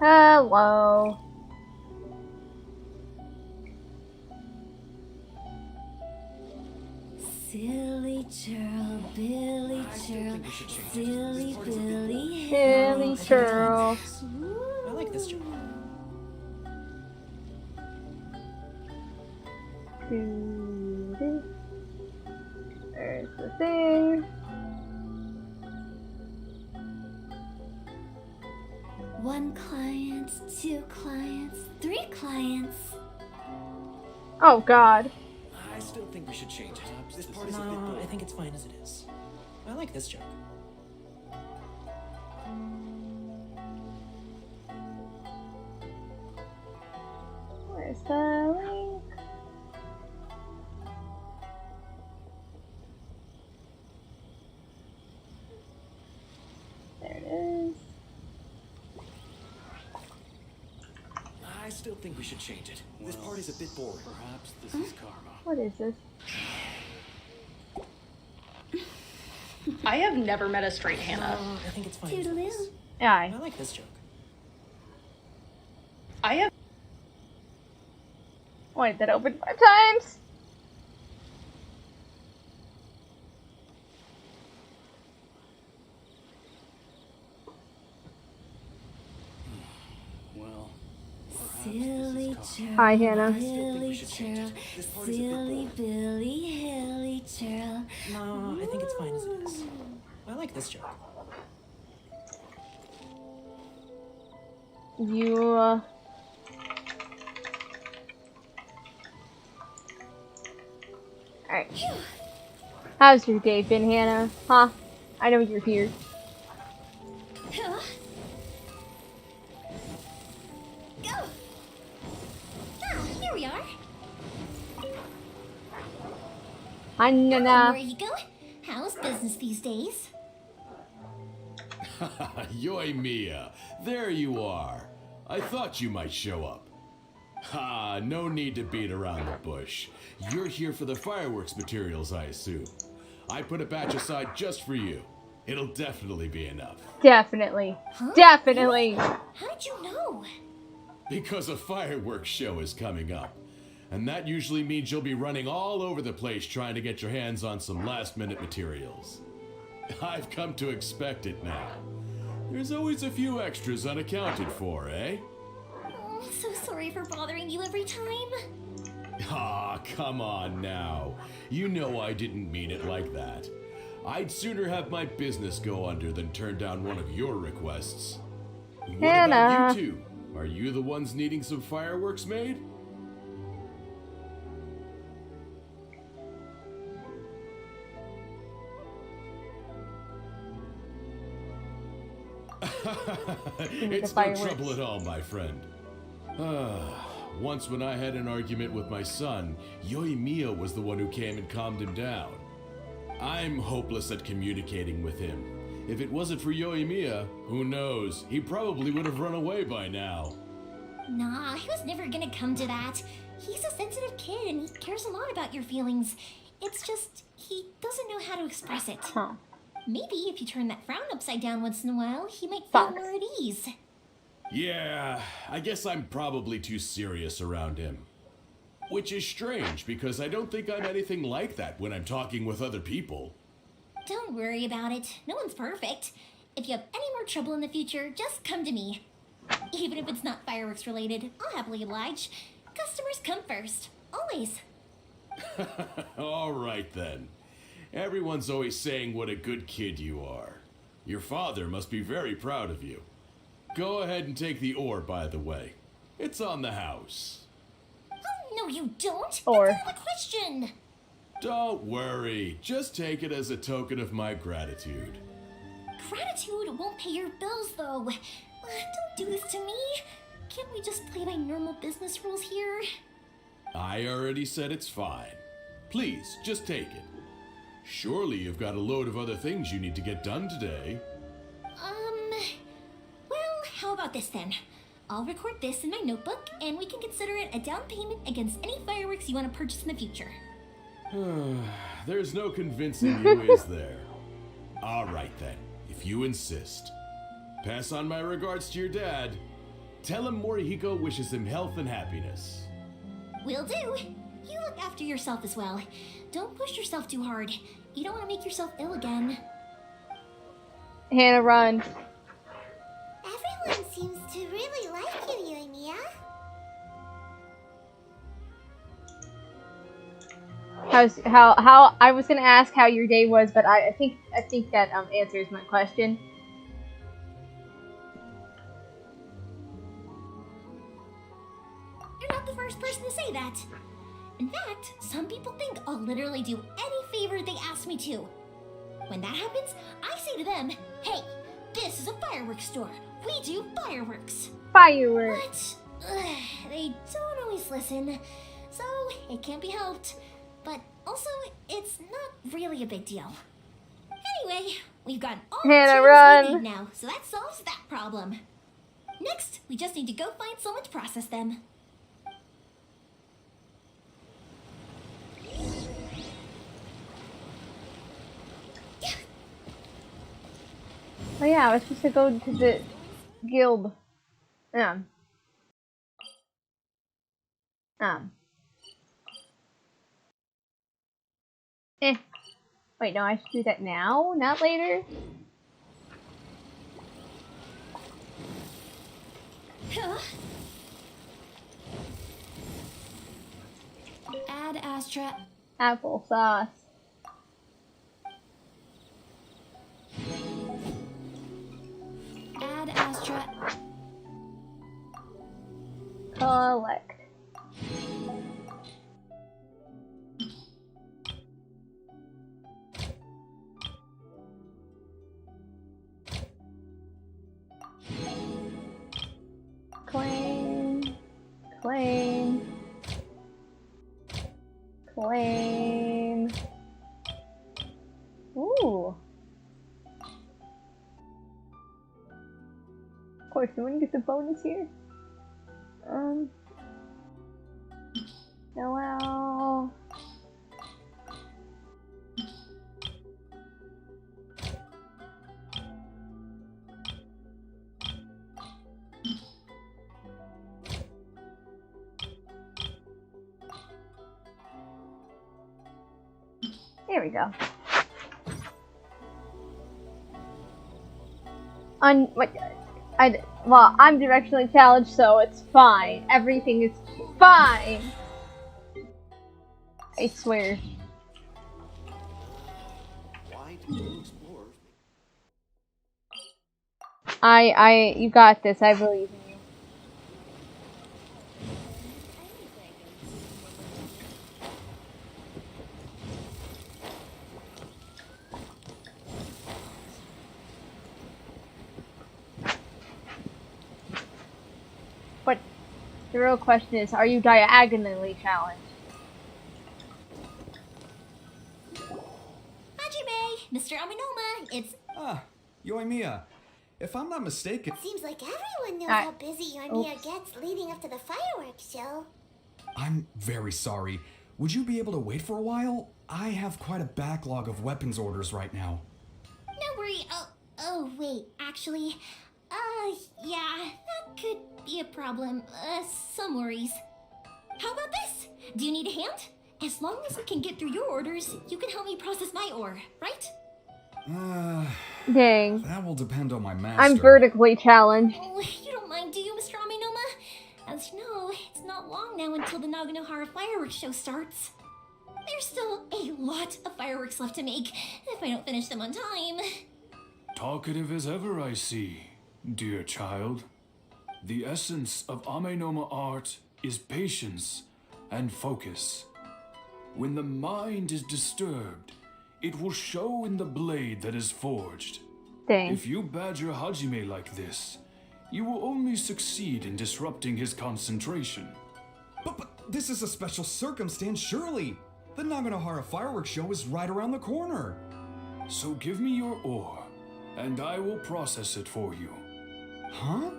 Hello. Silly churl, Billy churl, silly Billy, Billy churl. I like this joke. There's the thing. One client, two clients, three clients. Oh God. I still think we should change it. This part is a bit boring. I think it's fine as it is. I like this joke. Where's the link? There it is. I still think we should change it. This part is a bit boring. Perhaps this is karma. What is this? I have never met a straight Hannah. I think it's fine as it is. Yeah. I like this joke. I have. Wait, that opened 5 times? Well, Silly churl, Hi, Hannah. Billy churl, silly Billy, hilly churl. no, I think it's fine as it is. I like this joke. You, Alright. How's your day been, Hannah? Huh? I know you're here. Huh? Go! Ah, here we are. Hannah. Where you go? How's business these days? Yoy Mia, there you are. I thought you might show up. Ha, no need to beat around the bush. You're here for the fireworks materials, I assume. I put a batch aside just for you. It'll definitely be enough. Definitely. Huh? Definitely. How'd you know? Because a fireworks show is coming up. And that usually means you'll be running all over the place trying to get your hands on some last-minute materials. I've come to expect it now. There's always a few extras unaccounted for, eh? Oh, so sorry for bothering you every time. Ah, come on now. You know I didn't mean it like that. I'd sooner have my business go under than turn down one of your requests. What Hannah. about you two? Are you the ones needing some fireworks made? It's no fireworks. trouble at all, my friend. Once when I had an argument with my son, Yoimiya was the one who came and calmed him down. I'm hopeless at communicating with him. If it wasn't for Yoimiya, who knows, he probably would have run away by now. Nah, he was never gonna come to that. He's a sensitive kid and he cares a lot about your feelings. It's just, he doesn't know how to express it. Huh. Maybe if you turn that frown upside down once in a while, he might feel Fox. more at ease. Yeah, I guess I'm probably too serious around him. Which is strange, because I don't think I'm anything like that when I'm talking with other people. Don't worry about it. No one's perfect. If you have any more trouble in the future, just come to me. Even if it's not fireworks related, I'll happily oblige. Customers come first. Always. All right then. Everyone's always saying what a good kid you are. Your father must be very proud of you. Go ahead and take the ore, by the way. It's on the house. Oh, no you don't. Or- That's not the question. Don't worry. Just take it as a token of my gratitude. Gratitude won't pay your bills, though. Don't do this to me. Can't we just play by normal business rules here? I already said it's fine. Please, just take it. Surely you've got a load of other things you need to get done today. Well, how about this then? I'll record this in my notebook, and we can consider it a down payment against any fireworks you want to purchase in the future. There's no convincing who is there. All right then, if you insist. Pass on my regards to your dad. Tell him Morihiko wishes him health and happiness. Will do. You look after yourself as well. Don't push yourself too hard. You don't want to make yourself ill again. Hannah, run. Everyone seems to really like you, Yoimiya. How I was gonna ask how your day was, but I think that answers my question. You're not the first person to say that. In fact, some people think I'll literally do any favor they ask me to. When that happens, I say to them, hey, this is a fireworks store. We do fireworks. Fireworks. But they don't always listen, so it can't be helped. But also, it's not really a big deal. Anyway, we've got all the Hannah, tools run. we need now, so that solves that problem. Next, we just need to go find someone to process them. Oh yeah, I was supposed to go to the guild. Wait, no, I should do that now, not later. Add Astra. Applesauce. Add Astra. Collect. Claim. Claim. Claim. Ooh. Of course, someone gets a bonus here. Noel. There we go. Well, I'm directionally challenged, so it's fine. Everything is fine. I swear. Why do you explore? You got this. I believe in you. But the real question is, are you diagonally challenged? Hajime, Mr. Aminoma, it's... Ah, Yoimiya. If I'm not mistaken... Seems like everyone knows Alright. how busy Yoimiya gets leading up to the fireworks show. I'm very sorry. Would you be able to wait for a while? I have quite a backlog of weapons orders right now. No worry. Oh, wait, actually... yeah, that could be a problem. Some worries. How about this? Do you need a hand? As long as we can get through your orders, you can help me process my ore, right? Dang. That will depend on my master. I'm vertically challenged. Oh, you don't mind, do you, Mr. Aminoma? As you know, it's not long now until the Naganohara fireworks show starts. There's still a lot of fireworks left to make, if I don't finish them on time. Talkative as ever, I see, dear child. The essence of Amenoma art is patience and focus. When the mind is disturbed, it will show in the blade that is forged. Dang. If you badger Hajime like this, you will only succeed in disrupting his concentration. But this is a special circumstance, surely. The Naganohara fireworks show is right around the corner. So give me your ore, and I will process it for you. Huh?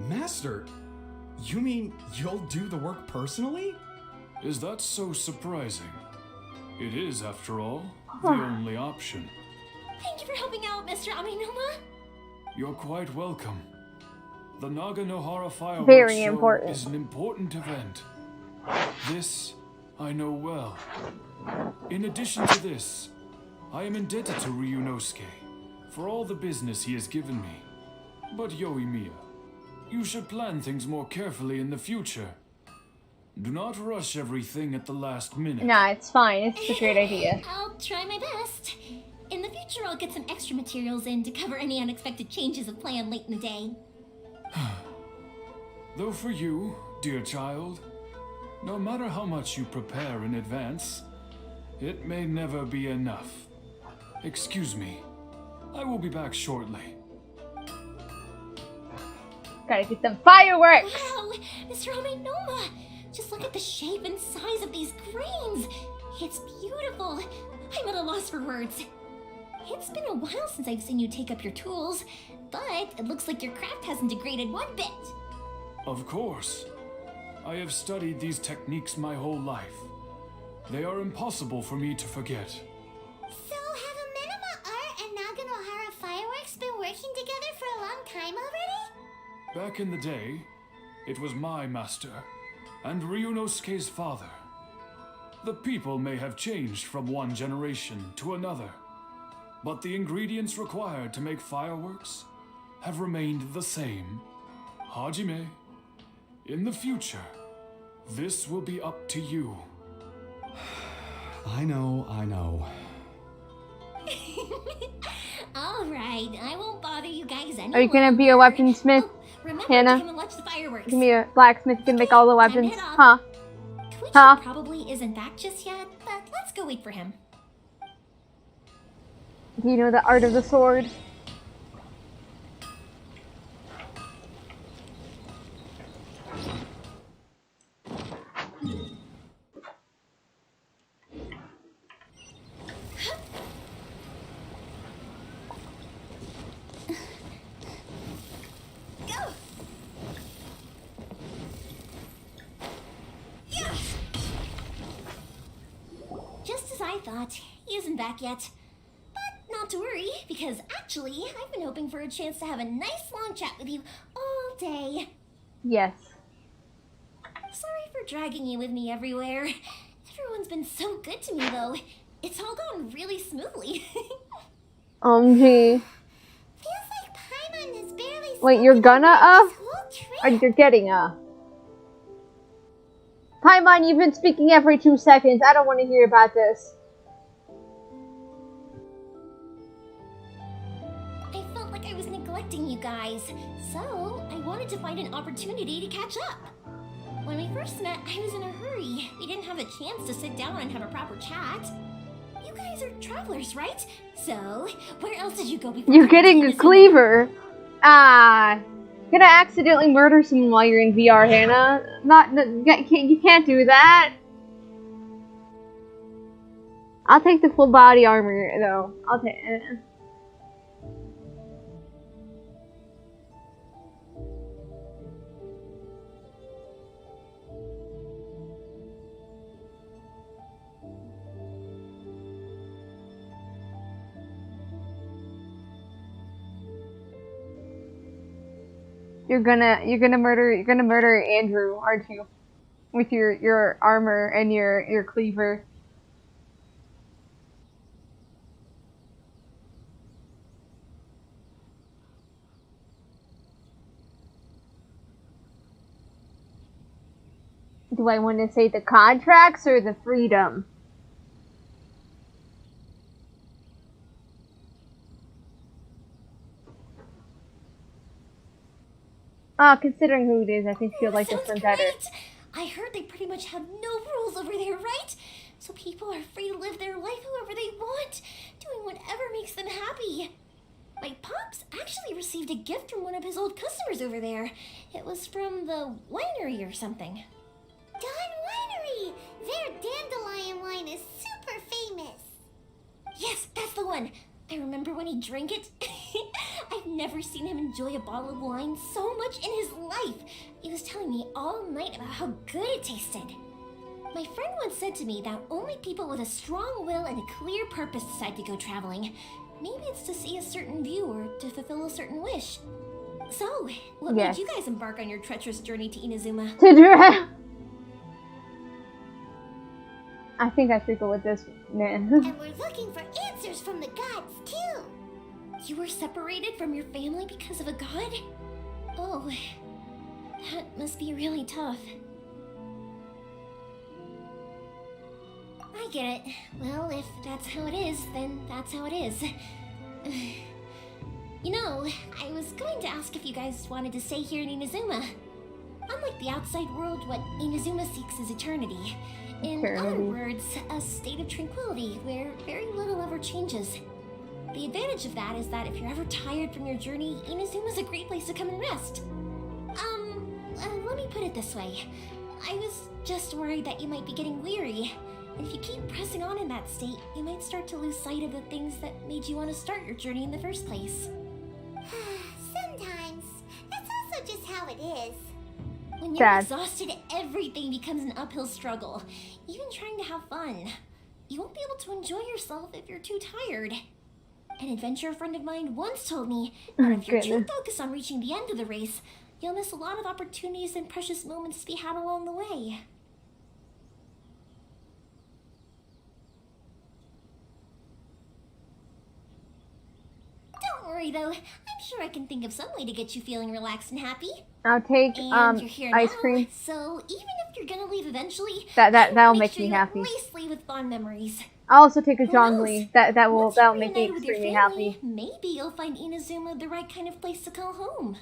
Master, you mean you'll do the work personally? Is that so surprising? It is, after all, the only option. Thank you for helping out, Mr. Aminoma. You're quite welcome. The Naganohara Fireworks Very Show important. is an important event. This I know well. In addition to this, I am indebted to Ryunosuke for all the business he has given me. But Yoimiya, you should plan things more carefully in the future. Do not rush everything at the last minute. Nah, it's fine. It's a great idea. I'll try my best. In the future, I'll get some extra materials in to cover any unexpected changes of plan late in the day. Though for you, dear child, no matter how much you prepare in advance, it may never be enough. Excuse me. I will be back shortly. Gotta get some fireworks! Wow, Mr. Amenoma! Just look at the shape and size of these grains! It's beautiful! I'm at a loss for words. It's been a while since I've seen you take up your tools, but it looks like your craft hasn't degraded one bit. Of course. I have studied these techniques my whole life. They are impossible for me to forget. So have Amenoma Art and Naganohara Fireworks been working together for a long time already? Back in the day, it was my master and Ryunosuke's father. The people may have changed from one generation to another, but the ingredients required to make fireworks have remained the same. Hajime, in the future, this will be up to you. I know. Alright, I won't bother you guys anymore. Are you gonna be a weaponsmith? Oh, remember Hannah? to come and watch the fireworks. Give me a blacksmith, you can make all the Time to weapons. head off. Huh? Twitch Huh? probably isn't back just yet, but let's go wait for him. Do you know the art of the sword? Go! Yeah! Just as I thought, he isn't back yet. But not to worry, because actually, I've been hoping for a chance to have a nice long chat with you all day. Yes. Sorry for dragging you with me everywhere. Everyone's been so good to me, though. It's all gone really smoothly. Gee. Feels like Paimon is barely Wait, you're spoken gonna, about this whole trip. Or you're getting a... Paimon, you've been speaking every 2 seconds. I don't want to hear about this. I felt like I was neglecting you guys, so I wanted to find an opportunity to catch up. When we first met, I was in a hurry. We didn't have a chance to sit down and have a proper chat. You guys are travelers, right? So, where else did you go before? You're getting a cleaver. Gonna accidentally murder someone while you're in VR, Hannah. You can't do that. I'll take the full body armor, though. I'll take it. You're gonna murder Andrew, aren't you? With your armor and your cleaver. Do I want to say the contracts or the freedom? Considering who it is, I think she'll like this one better. Great. I heard they pretty much have no rules over there, right? So people are free to live their life however they want, doing whatever makes them happy. My pops actually received a gift from one of his old customers over there. It was from the winery or something. Dawn Winery! Their dandelion wine is super famous. Yes, that's the one. I remember when he drank it. I've never seen him enjoy a bottle of wine so much in his life. He was telling me all night about how good it tasted. My friend once said to me that only people with a strong will and a clear purpose decide to go traveling. Maybe it's to see a certain view or to fulfill a certain wish. So, what Yes. made you guys embark on your treacherous journey to Inazuma? To draft. I think I should go with this man. And we're looking for answers from the gods, too. You were separated from your family because of a god? Oh, that must be really tough. I get it. Well, if that's how it is, then that's how it is. You know, I was going to ask if you guys wanted to stay here in Inazuma. Unlike the outside world, what Inazuma seeks is eternity. In other words, a state of tranquility where very little ever changes. The advantage of that is that if you're ever tired from your journey, Inazuma's a great place to come and rest. Let me put it this way. I was just worried that you might be getting weary. And if you keep pressing on in that state, you might start to lose sight of the things that made you want to start your journey in the first place. Sometimes. That's also just how it is. When you're Sad. exhausted, everything becomes an uphill struggle. Even trying to have fun. You won't be able to enjoy yourself if you're too tired. An adventurer friend of mine once told me that if you're too Goodness. focused on reaching the end of the race, you'll miss a lot of opportunities and precious moments to be had along the way. Don't worry though, I'm sure I can think of some way to get you feeling relaxed and happy. I'll take And you're here ice now, cream. so even if you're gonna leave eventually, That'll make make sure me you happy. At least leave with fond memories. I'll also take a Who Zhongli. knows? That'll Once you make me reunite with your extremely family, happy. Maybe you'll find Inazuma the right kind of place to call home.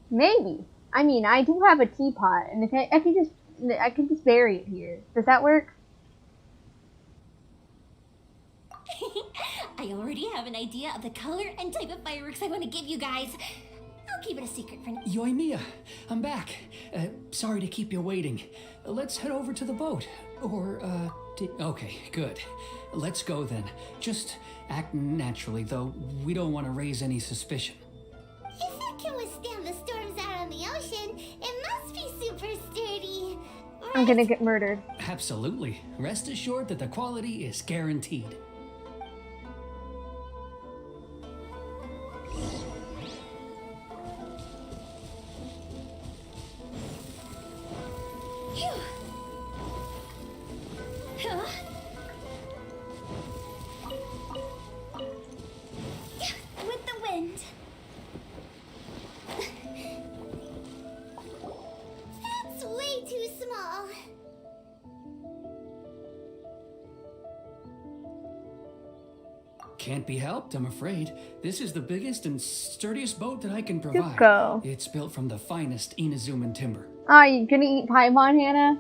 Maybe. I mean, I do have a teapot, and if I can just bury it here. Does that work? I already have an idea of the color and type of fireworks I want to give you guys. I'll keep it a secret for now. Yoimiya, I'm back. Sorry to keep you waiting. Let's head over to the boat. Or, okay, good. Let's go then. Just act naturally, though we don't want to raise any suspicion. If it can withstand the storms out on the ocean, it must be super sturdy. I'm gonna get murdered. Absolutely. Rest assured that the quality is guaranteed. Phew. Huh? With the wind. That's way too small. Can't be helped, I'm afraid. This is the biggest and sturdiest boat that I can provide. go. It's built from the finest Inazuman timber. Oh, you gonna eat Paimon, Hannah?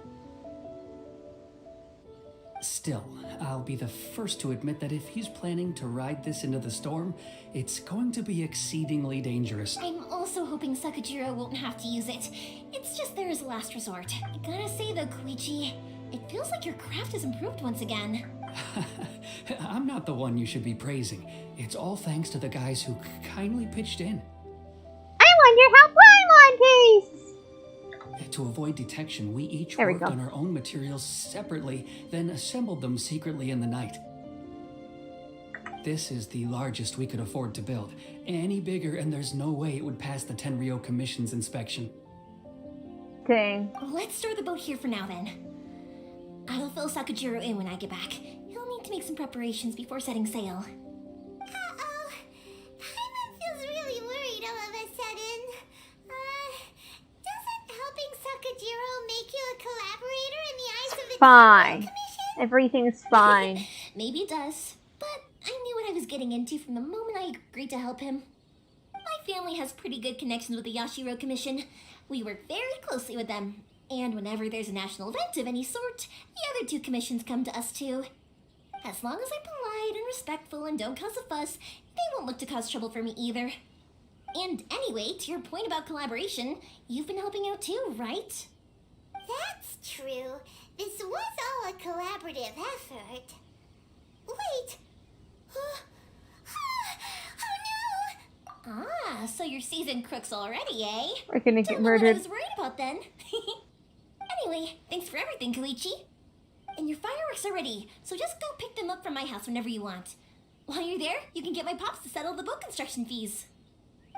Still, I'll be the first to admit that if he's planning to ride this into the storm, it's going to be exceedingly dangerous. I'm also hoping Sakajiro won't have to use it. It's just there as a last resort. I gotta say though, Koichi, it feels like your craft has improved once again. I'm not the one you should be praising. It's all thanks to the guys who kindly pitched in. I wonder how Paimon tastes! To avoid detection, we each There we worked go. on our own materials separately, then assembled them secretly in the night. This is the largest we could afford to build. Any bigger, and there's no way it would pass the Tenryo Commission's inspection. Dang. Let's store the boat here for now then. I'll fill Sakajiro in when I get back. He'll need to make some preparations before setting sail. Uh-oh. Paimon feels really worried all of a sudden. Doesn't helping Sakajiro make you a collaborator in the eyes of the Fine. Commission? Everything's fine. Maybe it does, but I knew what I was getting into from the moment I agreed to help him. My family has pretty good connections with the Yashiro Commission. We work very closely with them, and whenever there's a national event of any sort, the other two commissions come to us too. As long as I'm polite and respectful and don't cause a fuss, they won't look to cause trouble for me either. And anyway, to your point about collaboration, you've been helping out too, right? That's true. This was all a collaborative effort. Wait. Oh no! Ah, so you're seasoned crooks already, eh? We're gonna Don't get know what I murdered. was worried about then. Anyway, thanks for everything, Koichi. And your fireworks are ready, so just go pick them up from my house whenever you want. While you're there, you can get my pops to settle the boat construction fees.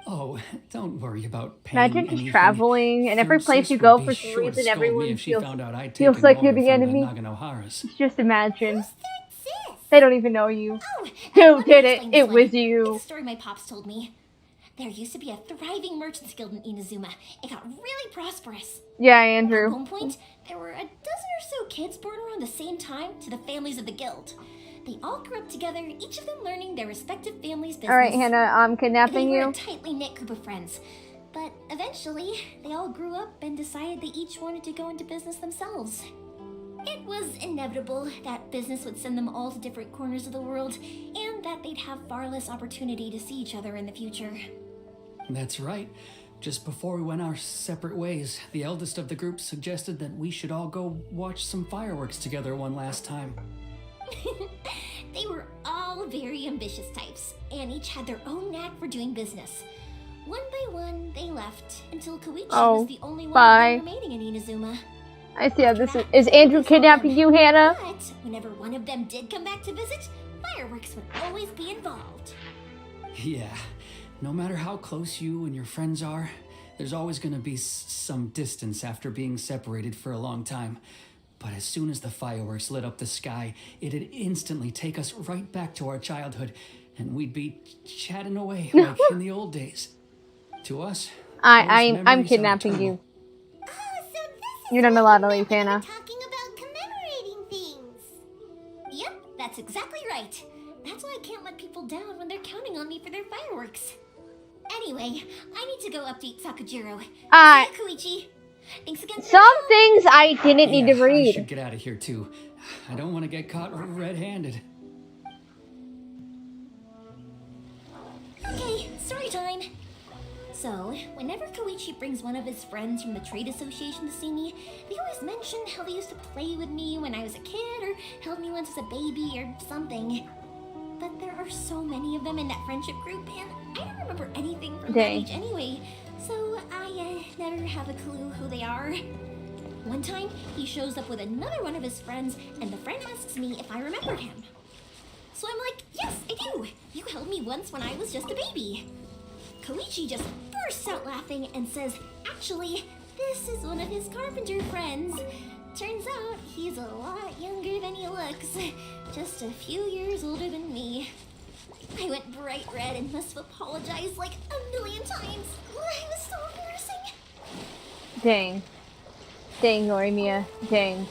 Oh, don't worry about paying Imagine just anything. traveling, and every Third place Sis you would go be for some sure to reason, scold me everyone if she feels found out I'd feels taken like you're over the from enemy. Naganoharas. Just imagine. Who's third sis? They don't even know you. Oh, Who let me did it? explain this It one. was you. It's a story my pops told me. There used to be a thriving merchants guild in Inazuma. It got really prosperous. Yeah, At Andrew. one point, there were a dozen or so kids born around the same time to the families of the guild. They all grew up together, each of them learning their respective families' business. All right, Hannah, I'm They kidnapping were a you. tightly knit group of friends. But eventually, they all grew up and decided they each wanted to go into business themselves. It was inevitable that business would send them all to different corners of the world, and that they'd have far less opportunity to see each other in the future. That's right. Just before we went our separate ways, the eldest of the group suggested that we should all go watch some fireworks together one last time. They were all very ambitious types, and each had their own knack for doing business. One by one, they left, until Koichi was the only one bye. of them remaining in Inazuma. I see how this is. Is Andrew kidnapping you, Hannah? But whenever one of them did come back to visit, fireworks would always be involved. Yeah, no matter how close you and your friends are, there's always going to be some distance after being separated for a long time. But as soon as the fireworks lit up the sky, it'd instantly take us right back to our childhood, and we'd be chatting away like in the old days. To us, I'm kidnapping you. Oh, so this is You're not allowed to leave, when we were Hannah. talking about commemorating things. Yep, that's exactly right. That's why I can't let people down when they're counting on me for their fireworks. Anyway, I need to go update Sakujiro. See ya, Koichi. Thanks again for Some your help. things I didn't need to I read. should get out of here too. I don't want to get caught red-handed. Okay, story time. So, whenever Koichi brings one of his friends from the trade association to see me, they always mention how they used to play with me when I was a kid, or held me once as a baby, or something. But there are so many of them in that friendship group, and I don't remember anything from that age anyway, so I never have a clue who they are. One time, he shows up with another one of his friends, and the friend asks me if I remember him. So I'm like, yes, I do. You held me once when I was just a baby. Koichi just bursts out laughing and says, actually, this is one of his carpenter friends. Turns out he's a lot younger than he looks. Just a few years older than me. I went bright red and must have apologized like a million times. It was so embarrassing. Dang. Dang, Norimia. Dang.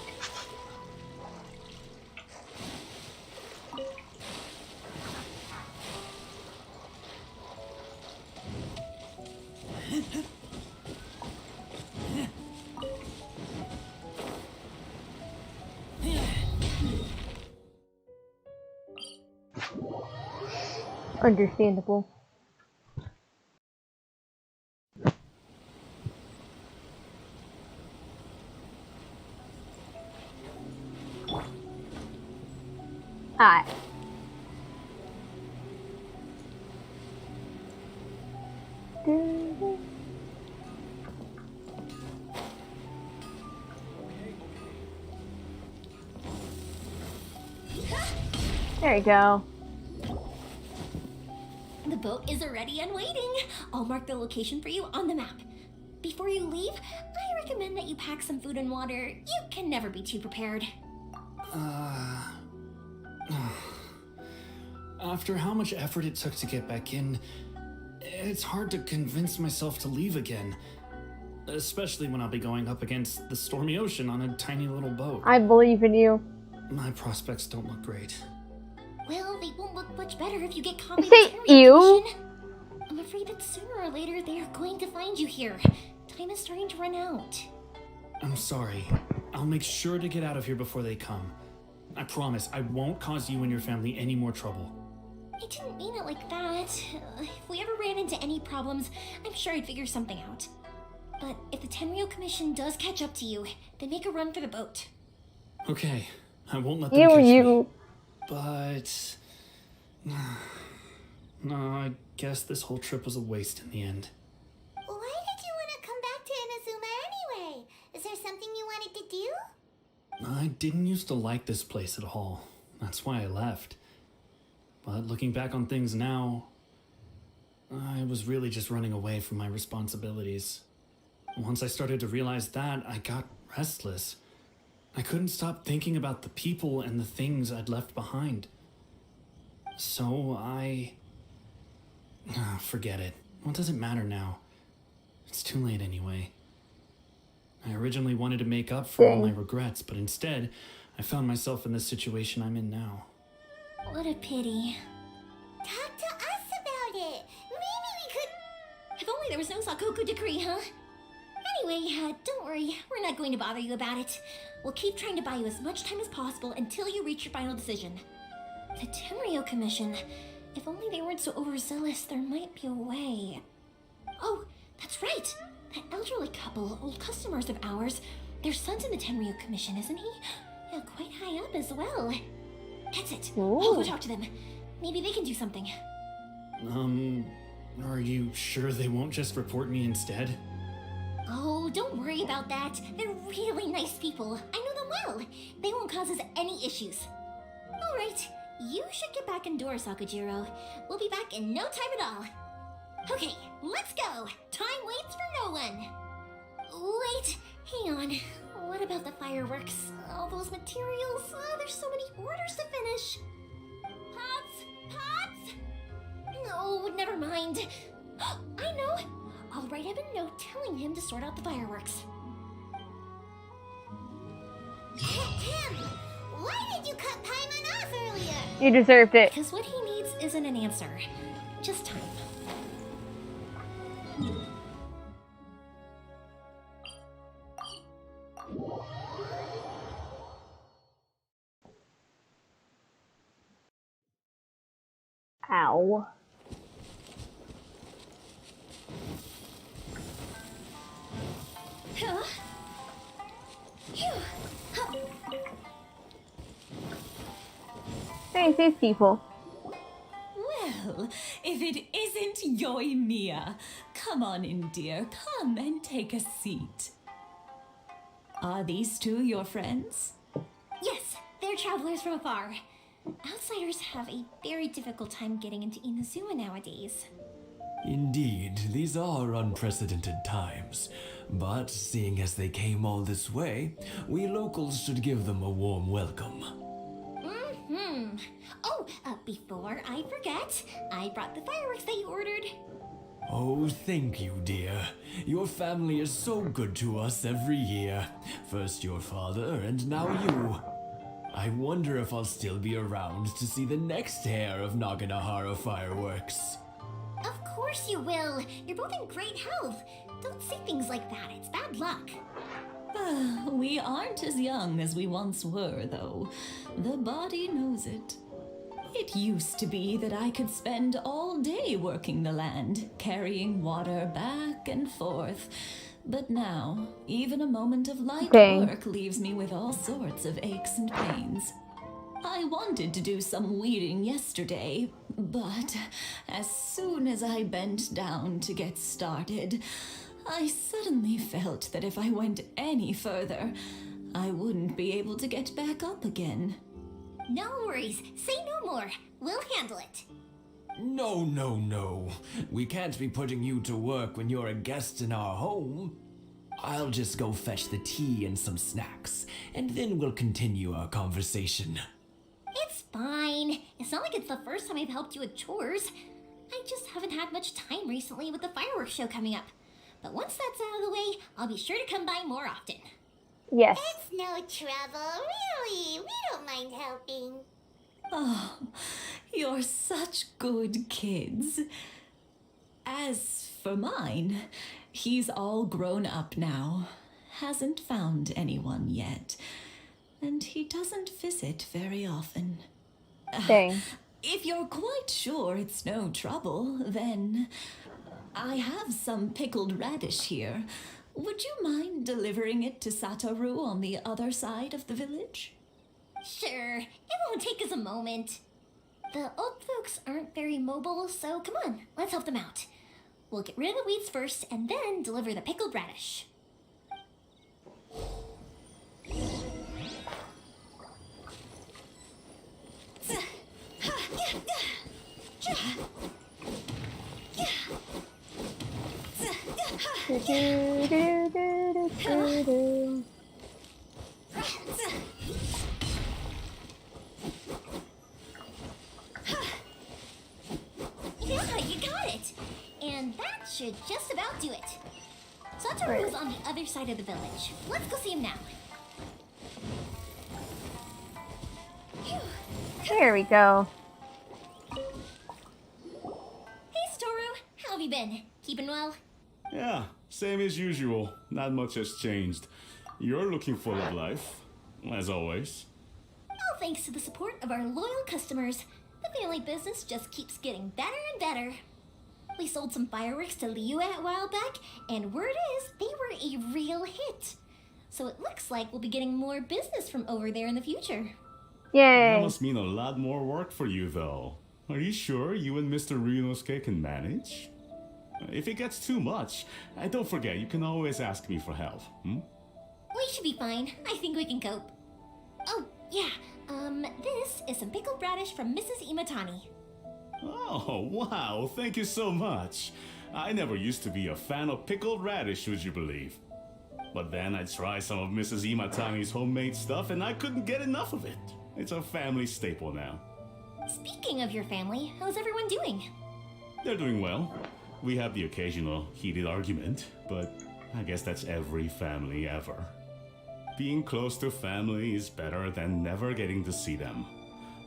Understandable. Alright. There you go. The boat is ready and waiting. I'll mark the location for you on the map. Before you leave, I recommend that you pack some food and water. You can never be too prepared. After how much effort it took to get back in, it's hard to convince myself to leave again. Especially when I'll be going up against the stormy ocean on a tiny little boat. I believe in you. My prospects don't look great. Well, they won't look much better if you get caught by Say the Terrio you. Commission. I'm afraid that sooner or later they are going to find you here. Time is starting to run out. I'm sorry. I'll make sure to get out of here before they come. I promise I won't cause you and your family any more trouble. I didn't mean it like that. If we ever ran into any problems, I'm sure I'd figure something out. But if the Tenryo Commission does catch up to you, then make a run for the boat. Okay, I won't let them catch me. You. But... no, I guess this whole trip was a waste in the end. Why did you want to come back to Inazuma anyway? Is there something you wanted to do? I didn't used to like this place at all. That's why I left. But looking back on things now, I was really just running away from my responsibilities. Once I started to realize that, I got restless. I couldn't stop thinking about the people and the things I'd left behind. So forget it. What does it matter now? It's too late anyway. I originally wanted to make up for all my regrets, but instead, I found myself in the situation I'm in now. What a pity. Talk to us about it. Maybe we could... If only there was no Sakoku decree, huh? Anyway, don't worry. We're not going to bother you about it. We'll keep trying to buy you as much time as possible until you reach your final decision. The Tenryo Commission. If only they weren't so overzealous, there might be a way. Oh, that's right. That elderly couple, old customers of ours. Their son's in the Tenryo Commission, isn't he? Yeah, quite high up as well. That's it. I'll go talk to them. Maybe they can do something. Are you sure they won't just report me instead? Oh, don't worry about that. They're really nice people. I know them well. They won't cause us any issues. All right, you should get back indoors, Sakujiro. We'll be back in no time at all. Okay, let's go. Time waits for no one. Wait, hang on. What about the fireworks? All those materials? There's so many orders to finish. Pops? No, never mind. I know. I'll write him a note telling him to sort out the fireworks. Him! Why did you cut Paimon off earlier? You deserved it. Because what he needs isn't an answer, just time. Ow. Hey, these people. Well, if it isn't Yoimiya, come on in, dear. Come and take a seat. Are these two your friends? Yes, they're travelers from afar. Outsiders have a very difficult time getting into Inazuma nowadays. Indeed, these are unprecedented times. But seeing as they came all this way, we locals should give them a warm welcome. Oh, before I forget, I brought the fireworks that you ordered. Oh, thank you, dear. Your family is so good to us every year. First your father, and now you. I wonder if I'll still be around to see the next hair of Naganahara fireworks. Of course you will. You're both in great health. Don't say things like that. It's bad luck. We aren't as young as we once were, though. The body knows it. It used to be that I could spend all day working the land, carrying water back and forth. But now, even a moment of light work leaves me with all sorts of aches and pains. I wanted to do some weeding yesterday, but as soon as I bent down to get started, I suddenly felt that if I went any further, I wouldn't be able to get back up again. No worries. Say no more. We'll handle it. No. We can't be putting you to work when you're a guest in our home. I'll just go fetch the tea and some snacks, and then we'll continue our conversation. It's fine. It's not like it's the first time I've helped you with chores. I just haven't had much time recently with the fireworks show coming up. But once that's out of the way, I'll be sure to come by more often. Yes. It's no trouble, really. We don't mind helping. Oh, you're such good kids. As for mine, he's all grown up now. Hasn't found anyone yet. And he doesn't visit very often. Dang. If you're quite sure it's no trouble, then I have some pickled radish here. Would you mind delivering it to Satoru on the other side of the village? Sure. It won't take us a moment. The old folks aren't very mobile, so come on, let's help them out. We'll get rid of the weeds first and then deliver the pickled radish. Do, do, do, do, do. Yeah, you got it. And that should just about do it. Satoru's on the other side of the village. Let's go see him now. There we go. Hey, Satoru. How have you been? Keeping well? Yeah, same as usual. Not much has changed. You're looking full of life, as always. All thanks to the support of our loyal customers, the family business just keeps getting better and better. We sold some fireworks to Liu a while back, and word is they were a real hit. So it looks like we'll be getting more business from over there in the future. Yay. That must mean a lot more work for you, though. Are you sure you and Mr. Ryunosuke can manage? If it gets too much, don't forget, you can always ask me for help, We should be fine. I think we can cope. Oh, yeah. This is some pickled radish from Mrs. Imatani. Oh, wow, thank you so much. I never used to be a fan of pickled radish, would you believe? But then I tried some of Mrs. Imatani's homemade stuff and I couldn't get enough of it. It's a family staple now. Speaking of your family, how's everyone doing? They're doing well. We have the occasional heated argument, but I guess that's every family ever. Being close to family is better than never getting to see them,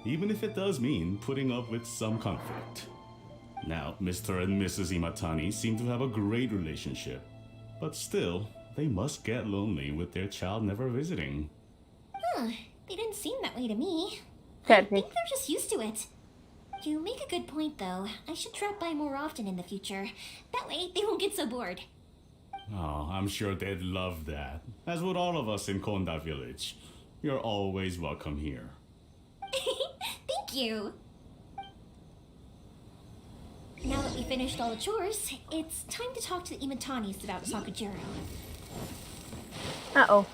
even if it does mean putting up with some conflict. Now, Mr. and Mrs. Imatani seem to have a great relationship, but still, they must get lonely with their child never visiting. Huh, they didn't seem that way to me. Could I be. think they're just used to it. You make a good point, though. I should drop by more often in the future. That way, they won't get so bored. Oh, I'm sure they'd love that, as would all of us in Konda Village. You're always welcome here. Thank you. Now that we finished all the chores, it's time to talk to the Imatanis about Sakujiro. Uh-oh.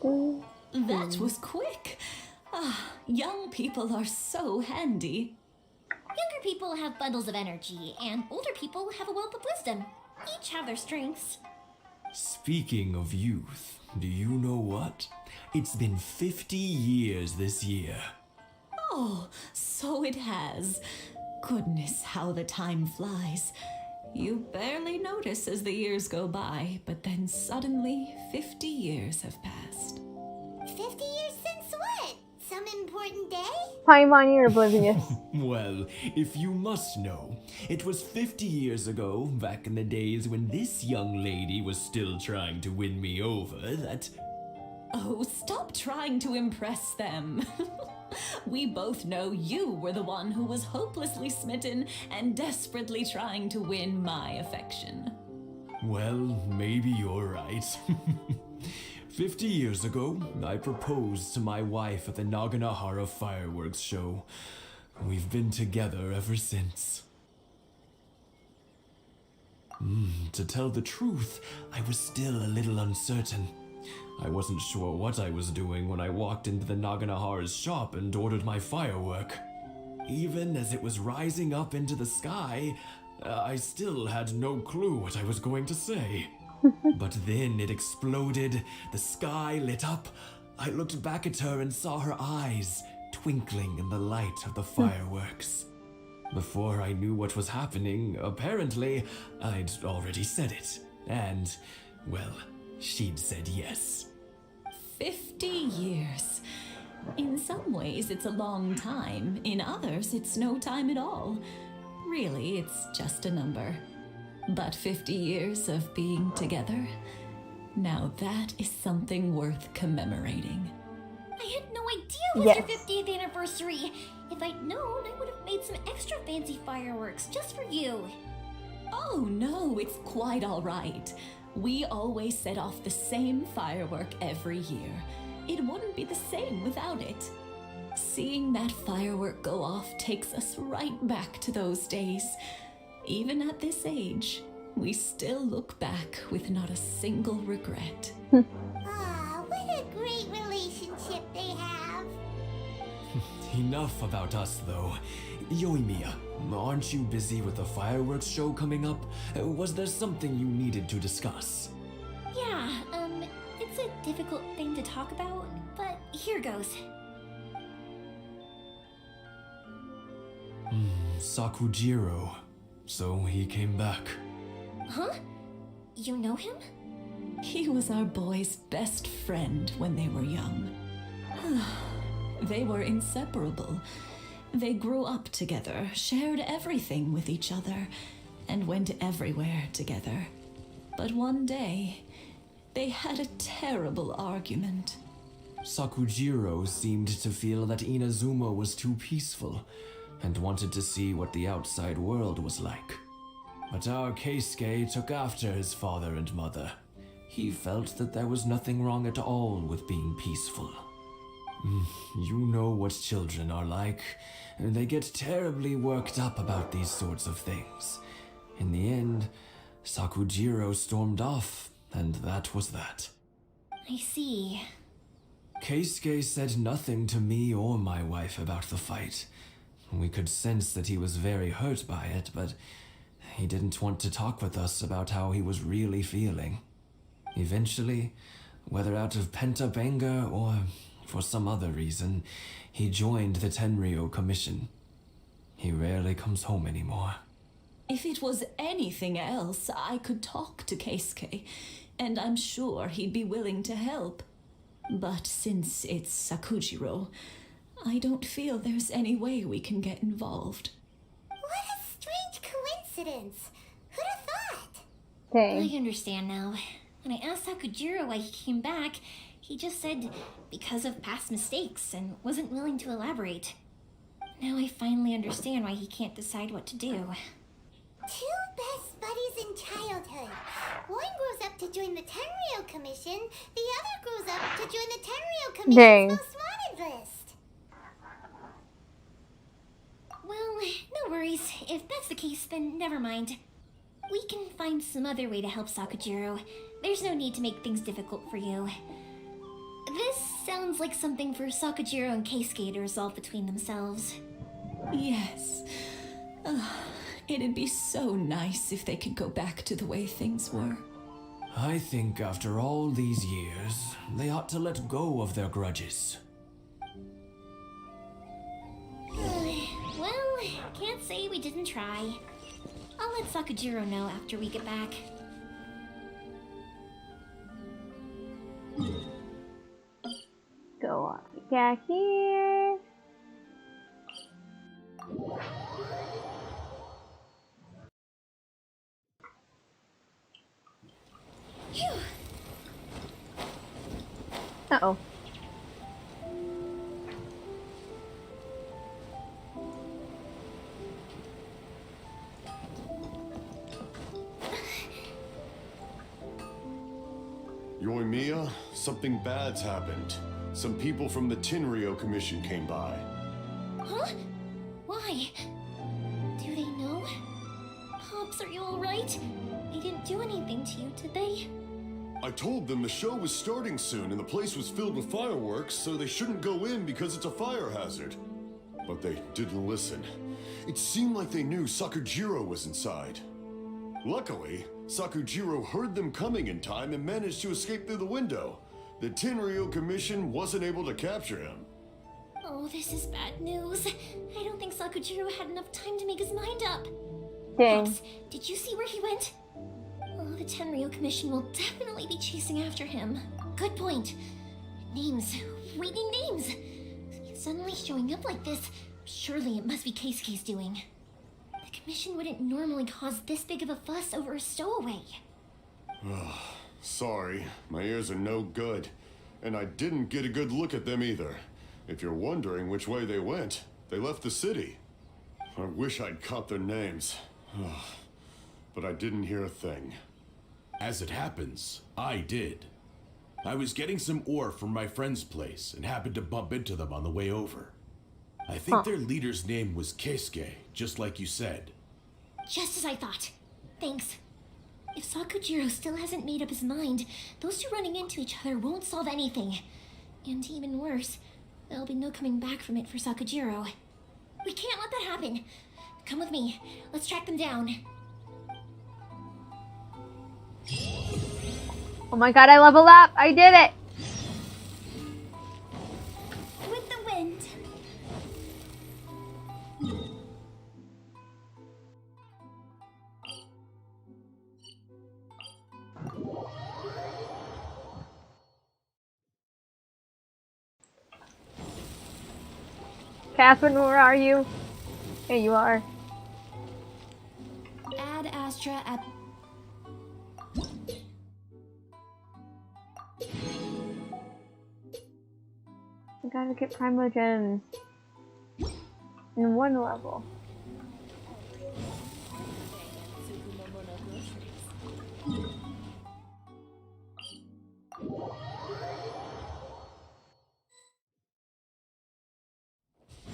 Go! That was quick. Ah, young people are so handy. Younger people have bundles of energy, and older people have a wealth of wisdom. Each have their strengths. Speaking of youth, do you know what? It's been 50 years this year. Oh, so it has. Goodness, how the time flies. You barely notice as the years go by, but then suddenly 50 years have passed. 50 years since what? Some important day? Paimon, you're oblivious. Well, if you must know, it was 50 years ago, back in the days when this young lady was still trying to win me over, that... Oh, stop trying to impress them. We both know you were the one who was hopelessly smitten and desperately trying to win my affection. Well, maybe you're right. 50 years ago, I proposed to my wife at the Naganahara fireworks show. We've been together ever since. To tell the truth, I was still a little uncertain. I wasn't sure what I was doing when I walked into the Naganahara's shop and ordered my firework. Even as it was rising up into the sky, I still had no clue what I was going to say. But then it exploded, the sky lit up. I looked back at her and saw her eyes twinkling in the light of the fireworks. Before I knew what was happening, apparently, I'd already said it. And, well, she'd said yes. 50 years. In some ways, it's a long time. In others, it's no time at all. Really, it's just a number. But 50 years of being together, now that is something worth commemorating. I had no idea it was Yes. your 50th anniversary. If I'd known, I would have made some extra fancy fireworks just for you. Oh no, it's quite all right. We always set off the same firework every year. It wouldn't be the same without it. Seeing that firework go off takes us right back to those days. Even at this age, we still look back with not a single regret. Ah, what a great relationship they have. Enough about us, though. Yoimiya, aren't you busy with the fireworks show coming up? Was there something you needed to discuss? Yeah, it's a difficult thing to talk about, but here goes. Sakujiro. So he came back. Huh? You know him? He was our boy's best friend when they were young. They were inseparable. They grew up together, shared everything with each other, and went everywhere together. But one day, they had a terrible argument. Sakujiro seemed to feel that Inazuma was too peaceful, and wanted to see what the outside world was like. But our Keisuke took after his father and mother. He felt that there was nothing wrong at all with being peaceful. You know what children are like. They get terribly worked up about these sorts of things. In the end, Sakujiro stormed off, and that was that. I see. Keisuke said nothing to me or my wife about the fight. We could sense that he was very hurt by it, but he didn't want to talk with us about how he was really feeling. Eventually, whether out of pent-up anger or for some other reason, he joined the Tenryou Commission. He rarely comes home anymore. If it was anything else, I could talk to Keisuke, and I'm sure he'd be willing to help. But since it's Sakujiro, I don't feel there's any way we can get involved. What a strange coincidence. Who'd have thought? Okay. I understand now. When I asked Sakujiro why he came back, he just said because of past mistakes and wasn't willing to elaborate. Now I finally understand why he can't decide what to do. Two best buddies in childhood. One grows up to join the Tenryou Commission, the other grows up to join the Tenryou Commission's Dang. most wanted list. Well, no worries. If that's the case, then never mind. We can find some other way to help Sakujiro. There's no need to make things difficult for you. This sounds like something for Sakujiro and Keisuke to resolve between themselves. Yes. It'd be so nice if they could go back to the way things were. I think after all these years, they ought to let go of their grudges. Well, can't say we didn't try. I'll let Sakujiro know after we get back. Go on back here. Phew. Uh-oh. Yoimiya, something bad's happened. Some people from the Tenryou Commission came by. Huh? Why? Do they know? Pops, are you alright? They didn't do anything to you, did they? I told them the show was starting soon and the place was filled with fireworks, so they shouldn't go in because it's a fire hazard. But they didn't listen. It seemed like they knew Sakujiro was inside. Luckily, Sakujiro heard them coming in time and managed to escape through the window. The Tenryou Commission wasn't able to capture him. Oh, this is bad news. I don't think Sakujiro had enough time to make his mind up. Dang. Pops, did you see where he went? Oh, the Tenryou Commission will definitely be chasing after him. Good point. Names. We need names. Suddenly showing up like this, surely it must be Keisuke's doing. The Commission wouldn't normally cause this big of a fuss over a stowaway. Sorry, my ears are no good. And I didn't get a good look at them either. If you're wondering which way they went, they left the city. I wish I'd caught their names. But I didn't hear a thing. As it happens, I did. I was getting some ore from my friend's place and happened to bump into them on the way over. I think their leader's name was Keisuke, just like you said. Just as I thought. Thanks. If Sakujiro still hasn't made up his mind, those two running into each other won't solve anything. And even worse, There'll be no coming back from it for Sakujiro. We can't let that happen. Come with me. Let's track them down. Oh my god, I leveled up! I did it! With the wind. Catherine, where are you? Here you are. Add Astra at... I gotta get Primo Gems. In one level.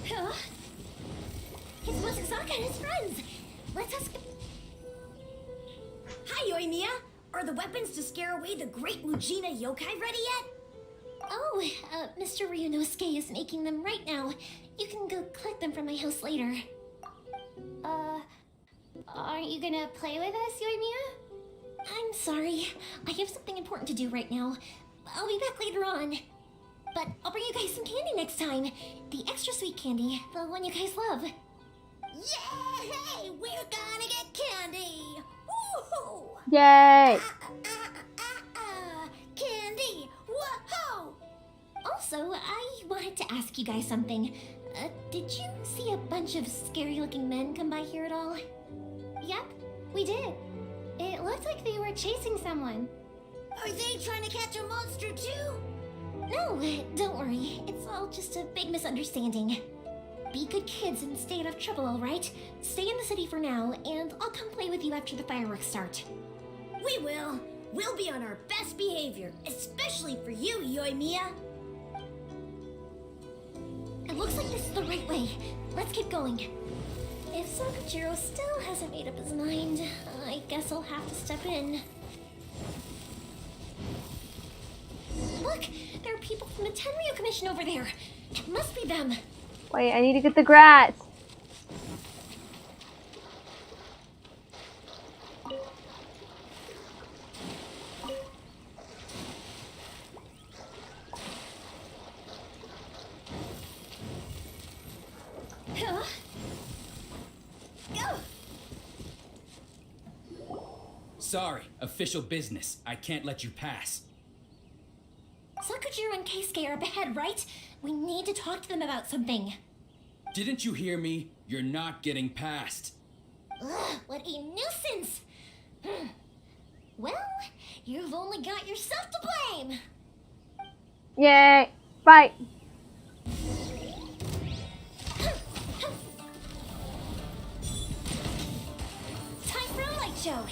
Huh? It's Masasaka and his friends. Let's ask... Hi, Yoimiya! Are the weapons to scare away the great Mujina yokai ready yet? Oh, Mr. Ryunosuke is making them right now. You can go collect them from my house later. Aren't you gonna play with us, Yoimiya? I'm sorry. I have something important to do right now. I'll be back later on. But I'll bring you guys some candy next time. The extra sweet candy, the one you guys love. Yay! We're gonna get candy! Woohoo! Yay! Candy! Whoa! Also, I wanted to ask you guys something. Did you see a bunch of scary-looking men come by here at all? Yep, we did. It looked like they were chasing someone. Are they trying to catch a monster too? No, don't worry. It's all just a big misunderstanding. Be good kids and stay out of trouble, alright? Stay in the city for now, and I'll come play with you after the fireworks start. We will. We'll be on our best behavior, especially for you, Yoimiya. It looks like this is the right way. Let's keep going. If Sakujiro still hasn't made up his mind, I guess I'll have to step in. Look! There are people from the Tenryu Commission over there! It must be them! Wait, I need to get the grass. Huh? Go! Sorry, official business. I can't let you pass. Sakujiro and Keisuke are up ahead, right? We need to talk to them about something. Didn't you hear me? You're not getting past. Ugh, what a nuisance! Well, you've only got yourself to blame! Yay! Fight! Time for a light show!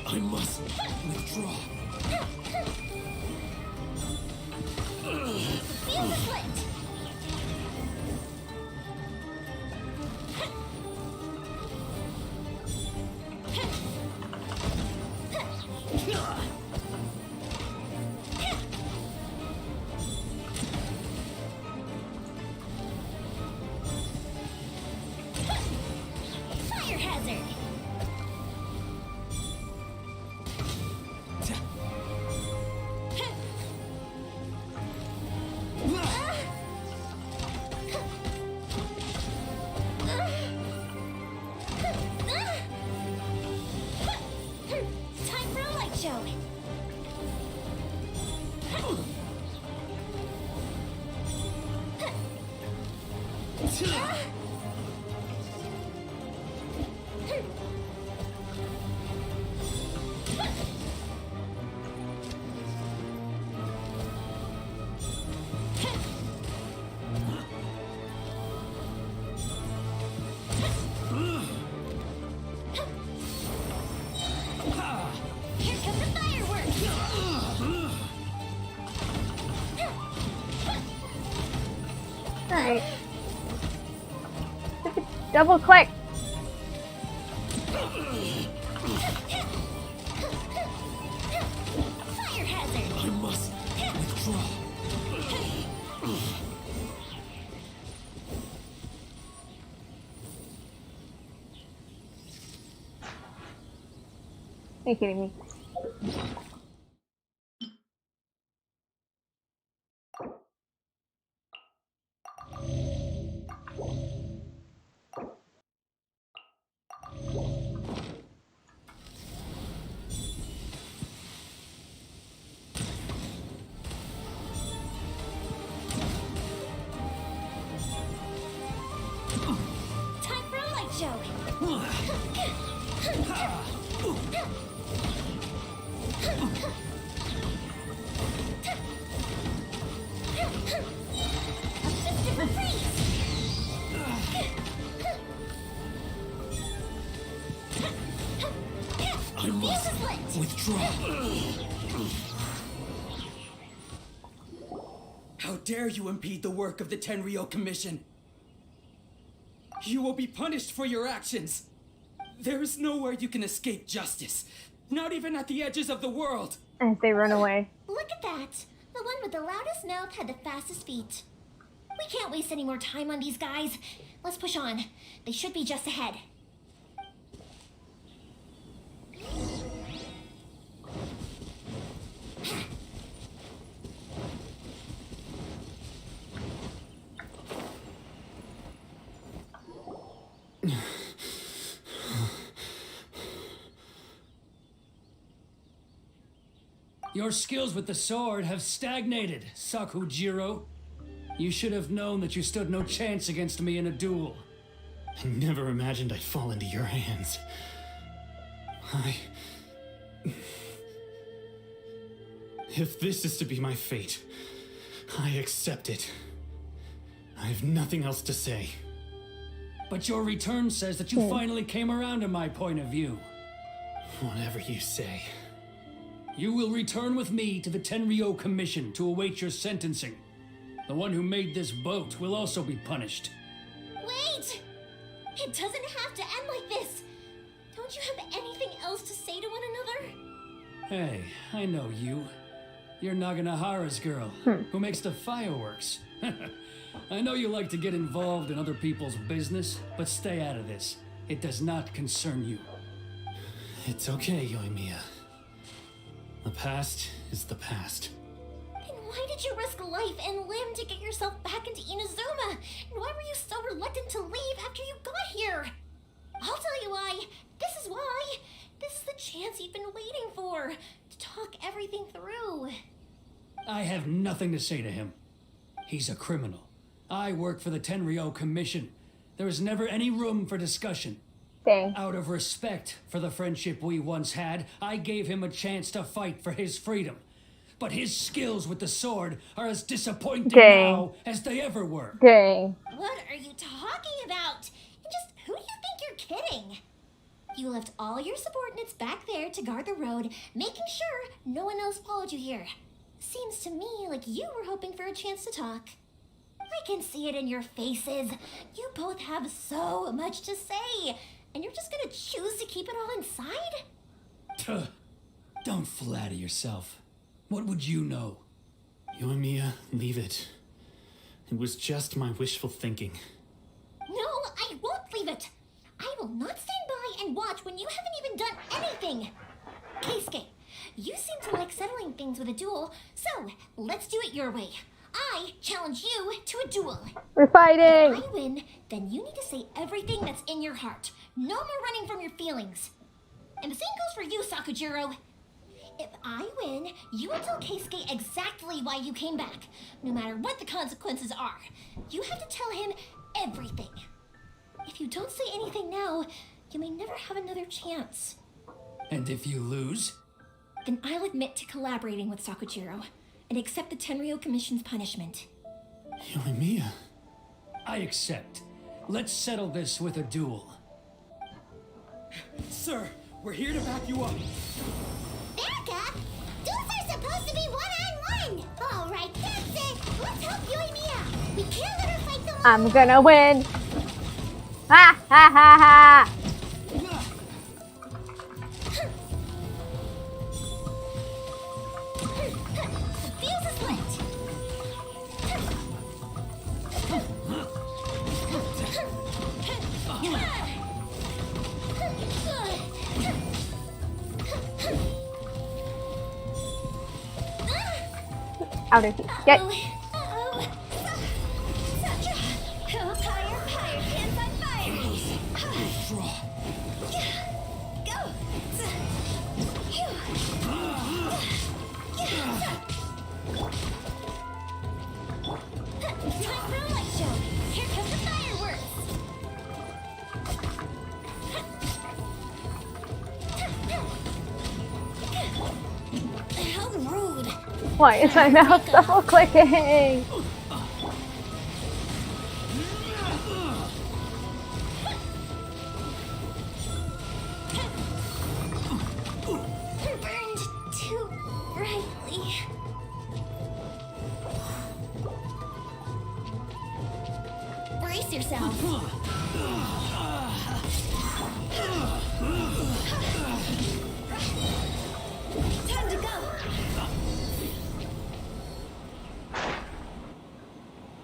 I must withdraw. Feel the split! Fire hazard! Here come the fireworks! Alright. Double click. Fire hazard! I must withdraw. Are you kidding me? Time for a light show! A freeze! I must Fuse is lit! withdraw. How dare you impede the work of the Tenryou Commission? You will be punished for your actions. There is nowhere you can escape justice. Not even at the edges of the world. As they run away. Look at that! The one with the loudest mouth had the fastest feet. We can't waste any more time on these guys. Let's push on. They should be just ahead. Your skills with the sword have stagnated, Sakujiro. You should have known that you stood no chance against me in a duel. I never imagined I'd fall into your hands. If this is to be my fate, I accept it. I have nothing else to say. But your return says that you finally came around to my point of view. Whatever you say. You will return with me to the Tenryou Commission to await your sentencing. The one who made this boat will also be punished. Wait! It doesn't have to end like this! Don't you have anything else to say to one another? Hey, I know you. You're Naganahara's girl, who makes the fireworks. I know you like to get involved in other people's business, but stay out of this. It does not concern you. It's okay, Yoimiya. The past is the past. Then why did you risk life and limb to get yourself back into Inazuma? And why were you so reluctant to leave after you got here? I'll tell you why. This is why. This is the chance you've been waiting for. To talk everything through. I have nothing to say to him. He's a criminal. I work for the Tenryou Commission. There is never any room for discussion. Dang. Out of respect for the friendship we once had, I gave him a chance to fight for his freedom. But his skills with the sword are as disappointing now as they ever were. Dang. What are you talking about? And just who do you think you're kidding? You left all your subordinates back there to guard the road, making sure no one else followed you here. Seems to me like you were hoping for a chance to talk. I can see it in your faces. You both have so much to say, and you're just gonna choose to keep it all inside? Tuh. Don't flatter yourself. What would you know? Yoimiya, leave it. It was just my wishful thinking. No, I won't leave it. I will not stand by and watch when you haven't even done anything. Keisuke, you seem to like settling things with a duel, so let's do it your way. I challenge you to a duel. We're fighting! If I win, then you need to say everything that's in your heart. No more running from your feelings. And the same goes for you, Sakujiro. If I win, you will tell Keisuke exactly why you came back, no matter what the consequences are. You have to tell him everything. If you don't say anything now, you may never have another chance. And if you lose? Then I'll admit to collaborating with Sakujiro and accept the Tenryou Commission's punishment. Yoimiya. I accept. Let's settle this with a duel. Sir, we're here to back you up. Back up? Duels are supposed to be one-on-one! Alright, that's it! Let's help Yoimiya! We can't let her fight the I'm gonna win! Ha ha ha ha! Fuse is lit! Out of here. Get. Why is my mouse double clicking? Burned too brightly. Brace yourself. Time to go.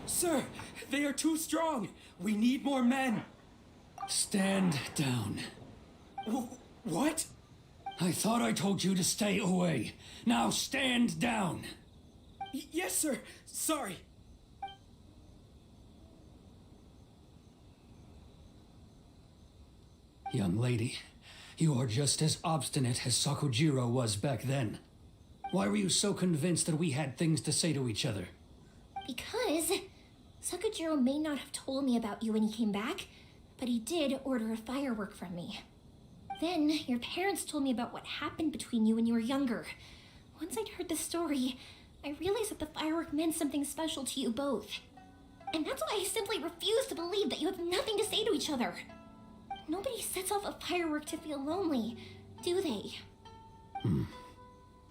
Sir, they are too strong. We need more men. Stand down. What? I thought I told you to stay away. Now stand down. Yes, sir. Sorry. Young lady, you are just as obstinate as Sakujiro was back then. Why were you so convinced that we had things to say to each other? Because Sakujiro may not have told me about you when he came back, but he did order a firework from me. Then your parents told me about what happened between you when you were younger. Once I'd heard the story, I realized that the firework meant something special to you both. And that's why I simply refuse to believe that you have nothing to say to each other. Nobody sets off a firework to feel lonely, do they?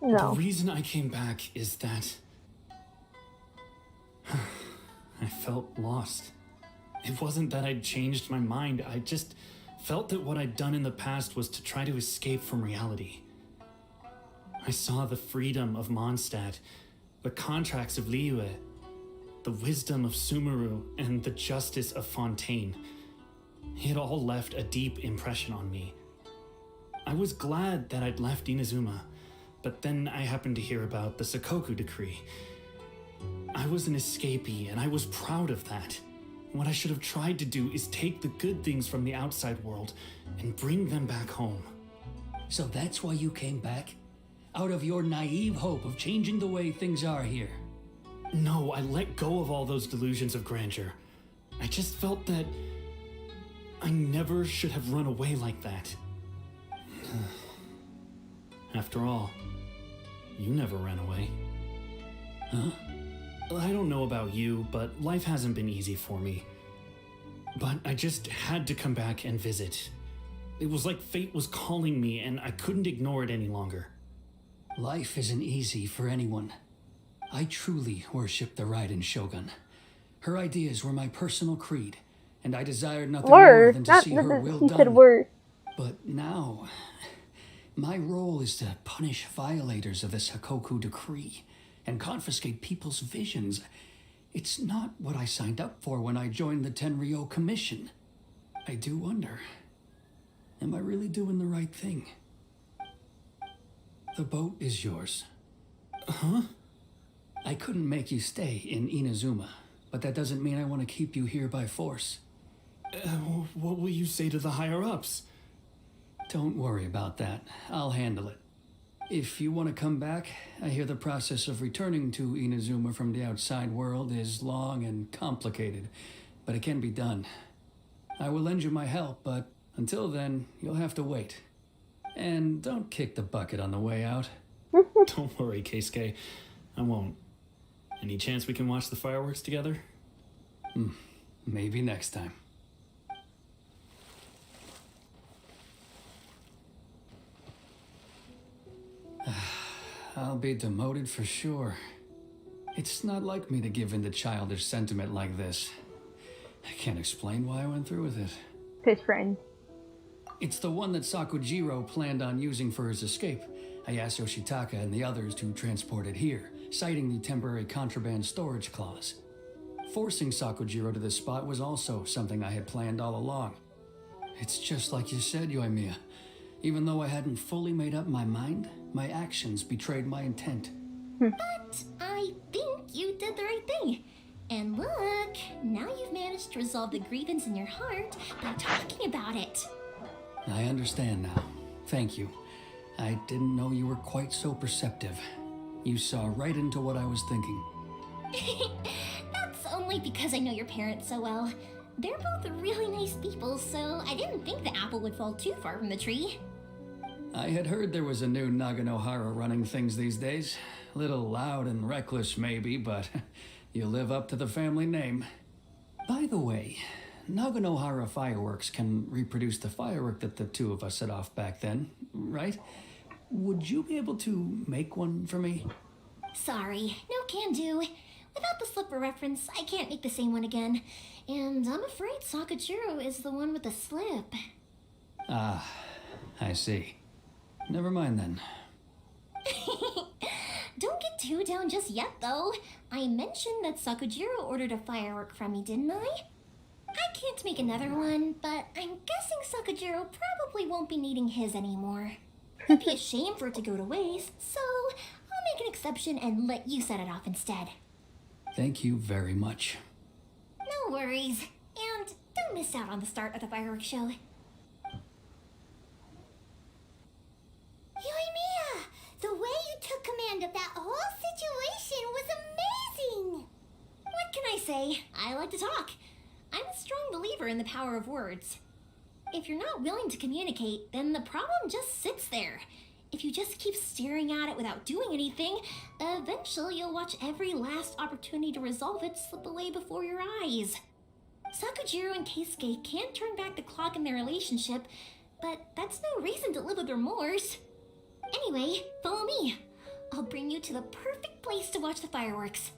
No. The reason I came back is that I felt lost. It wasn't that I'd changed my mind, I just felt that what I'd done in the past was to try to escape from reality. I saw the freedom of Mondstadt, the contracts of Liyue, the wisdom of Sumeru, and the justice of Fontaine. It all left a deep impression on me. I was glad that I'd left Inazuma, but then I happened to hear about the Sakoku decree. I was an escapee, and I was proud of that. What I should have tried to do is take the good things from the outside world and bring them back home. So that's why you came back? Out of your naive hope of changing the way things are here? No, I let go of all those delusions of grandeur. I just felt that I never should have run away like that. After all, you never ran away. Huh? I don't know about you, but life hasn't been easy for me. But I just had to come back and visit. It was like fate was calling me, and I couldn't ignore it any longer. Life isn't easy for anyone. I truly worship the Raiden Shogun. Her ideas were my personal creed, and I desired nothing more than to see her will done. But now, my role is to punish violators of the Sakoku decree and confiscate people's visions. It's not what I signed up for when I joined the Tenryou Commission. I do wonder, am I really doing the right thing? The boat is yours. Huh? I couldn't make you stay in Inazuma, but that doesn't mean I want to keep you here by force. What will you say to the higher-ups? Don't worry about that. I'll handle it. If you want to come back, I hear the process of returning to Inazuma from the outside world is long and complicated, but it can be done. I will lend you my help, but until then, you'll have to wait. And don't kick the bucket on the way out. Don't worry, Keisuke. I won't. Any chance we can watch the fireworks together? Maybe next time. I'll be demoted for sure. It's not like me to give in to childish sentiment like this. I can't explain why I went through with it. His friend. It's the one that Sakujiro planned on using for his escape. I asked Yoshitaka and the others to transport it here, citing the temporary contraband storage clause. Forcing Sakujiro to this spot was also something I had planned all along. It's just like you said, Yoimiya. Even though I hadn't fully made up my mind, my actions betrayed my intent. But I think you did the right thing. And look, now you've managed to resolve the grievance in your heart by talking about it. I understand now. Thank you. I didn't know you were quite so perceptive. You saw right into what I was thinking. That's only because I know your parents so well. They're both really nice people, so I didn't think the apple would fall too far from the tree. I had heard there was a new Naganohara running things these days. Little loud and reckless maybe, but you live up to the family name. By the way, Naganohara fireworks can reproduce the firework that the two of us set off back then, right? Would you be able to make one for me? Sorry, no can do. Without the slipper reference, I can't make the same one again. And I'm afraid Sakujiro is the one with the slip. Ah, I see. Never mind then. Don't get too down just yet, though. I mentioned that Sakujiro ordered a firework from me, didn't I? I can't make another one, but I'm guessing Sakujiro probably won't be needing his anymore. It'd be a shame for it to go to waste, so I'll make an exception and let you set it off instead. Thank you very much. No worries. And don't miss out on the start of the fireworks show. Yoimiya, the way you took command of that whole situation was amazing! What can I say? I like to talk. I'm a strong believer in the power of words. If you're not willing to communicate, then the problem just sits there. If you just keep staring at it without doing anything, eventually you'll watch every last opportunity to resolve it slip away before your eyes. Sakujiro and Keisuke can't turn back the clock in their relationship, but that's no reason to live with remorse. Anyway, follow me. I'll bring you to the perfect place to watch the fireworks.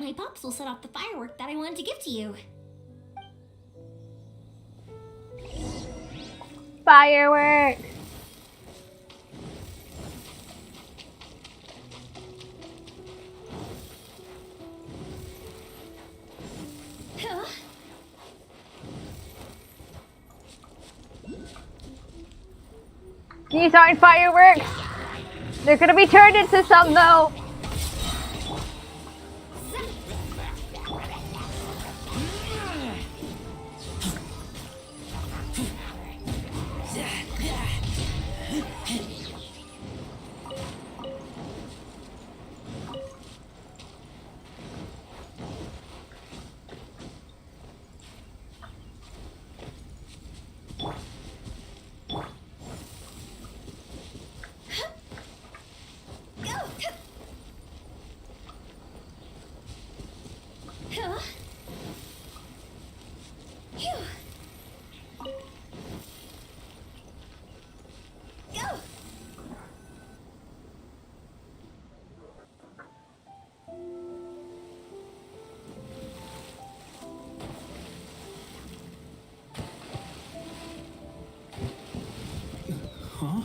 My pops will set off the firework that I wanted to give to you. Fireworks! Huh? These aren't fireworks! They're gonna be turned into some though! Huh?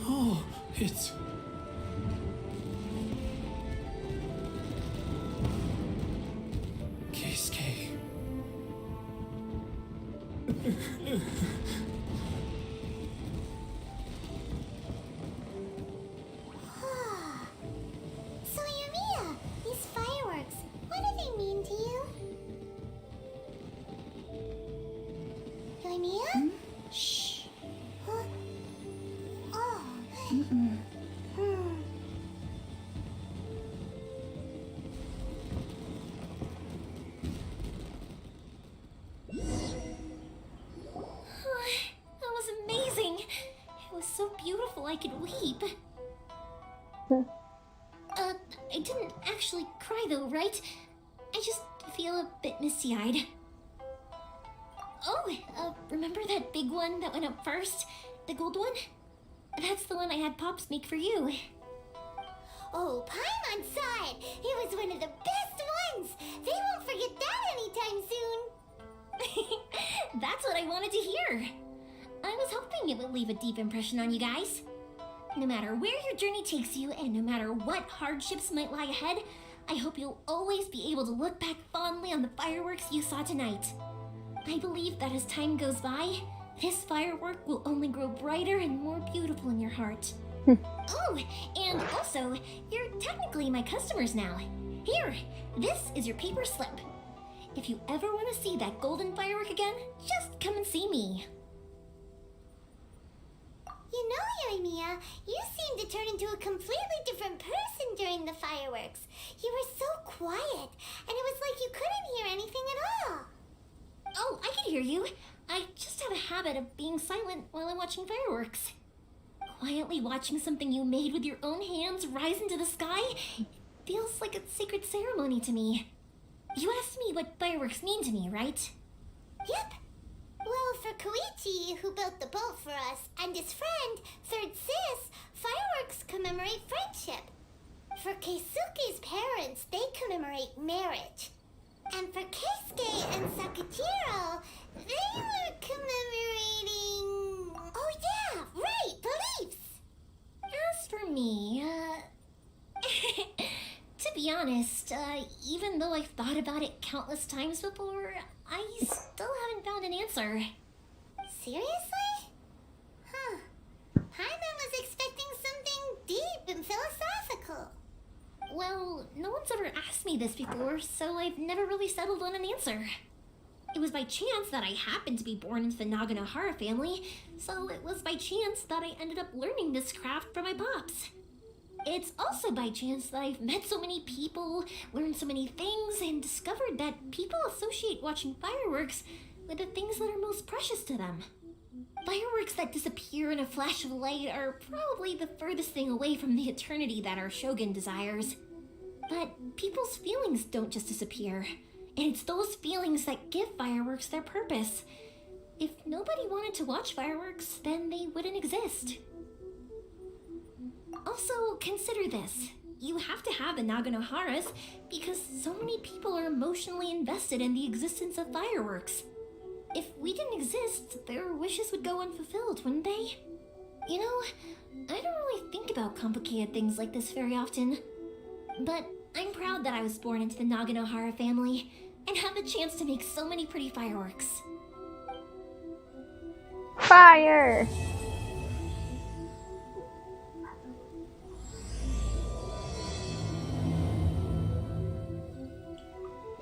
Oh, it's... Keisuke. So Yoimiya, these fireworks, what do they mean to you? Yoimiya? Shh. Huh? Oh. That was amazing. It was so beautiful I could weep. I didn't actually cry though, right? I just feel a bit misty-eyed. Oh, remember that big one that went up first? The gold one? That's the one I had Pops make for you. Oh, Paimon saw it. It was one of the best ones. They won't forget that anytime soon. That's what I wanted to hear. I was hoping it would leave a deep impression on you guys. No matter where your journey takes you, and no matter what hardships might lie ahead, I hope you'll always be able to look back fondly on the fireworks you saw tonight. I believe that as time goes by, this firework will only grow brighter and more beautiful in your heart. Oh, and also, you're technically my customers now. Here, this is your paper slip. If you ever want to see that golden firework again, just come and see me. You know, Yoimiya, you seemed to turn into a completely different person during the fireworks. You were so quiet, and it was like you couldn't hear anything at all. Oh, I can hear you. I just have a habit of being silent while I'm watching fireworks. Quietly watching something you made with your own hands rise into the sky feels like a sacred ceremony to me. You asked me what fireworks mean to me, right? Yep. Well, for Koichi, who built the boat for us, and his friend, Third Sis, fireworks commemorate friendship. For Keisuke's parents, they commemorate marriage. And for Keisuke and Sakujiro, they were commemorating... Oh yeah, right, beliefs! As for me, to be honest, even though I've thought about it countless times before, I still haven't found an answer. Seriously? Huh. Paimon was expecting something deep and philosophical. Well, no one's ever asked me this before, so I've never really settled on an answer. It was by chance that I happened to be born into the Naganohara family, so it was by chance that I ended up learning this craft from my pops. It's also by chance that I've met so many people, learned so many things, and discovered that people associate watching fireworks with the things that are most precious to them. Fireworks that disappear in a flash of light are probably the furthest thing away from the eternity that our shogun desires. But people's feelings don't just disappear, and it's those feelings that give fireworks their purpose. If nobody wanted to watch fireworks, then they wouldn't exist. Also, consider this. You have to have the Naganoharas because so many people are emotionally invested in the existence of fireworks. If we didn't exist, their wishes would go unfulfilled, wouldn't they? You know, I don't really think about complicated things like this very often. But I'm proud that I was born into the Naganohara family and had the chance to make so many pretty fireworks. Fire!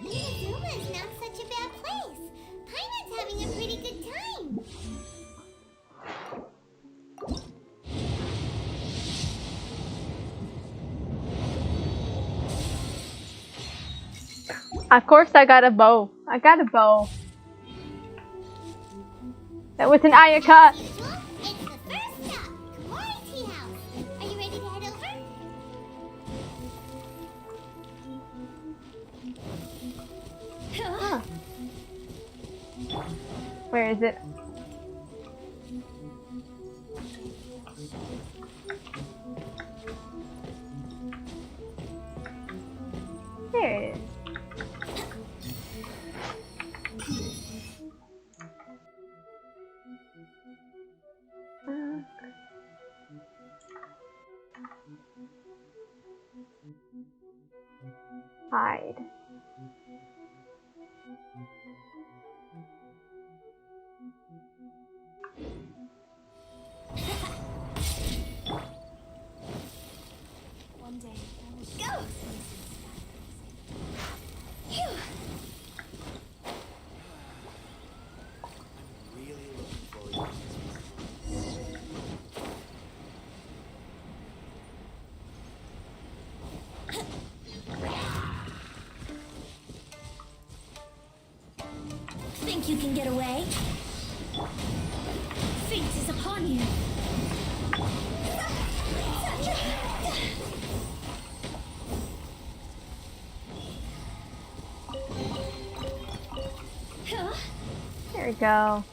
Inazuma's not such a bad place. Paimon's having a pretty good time. Of course I got a bow. I got a bow. That was an Ayaka. It's the first stop, Kamori Tea House. Are you ready to head over? Huh. Where is it? There it is. Hide. One day, I will go! Phew. Really get away. Fate is upon you. Huh? There we go.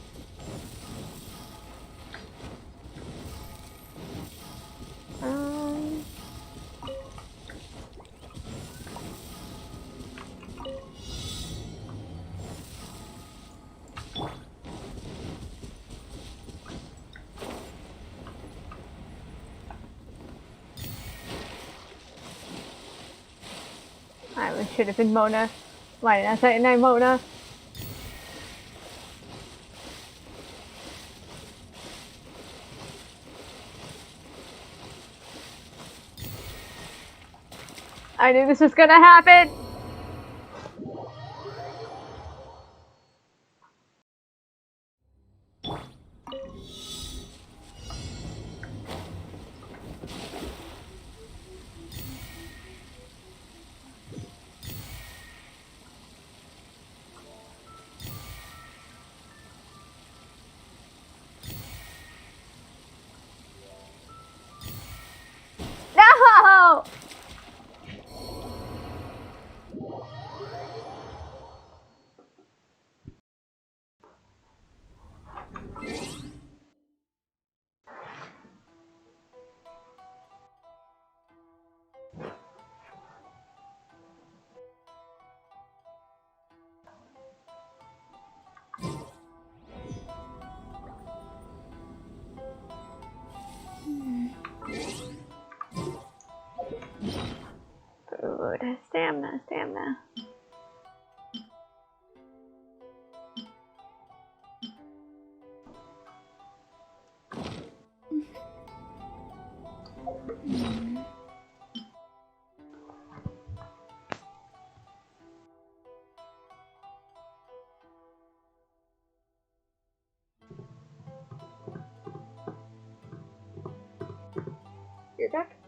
I should have been Mona. Why did I say no, Mona? I knew this was gonna happen! No! Food. Stamina, stamina. You're back.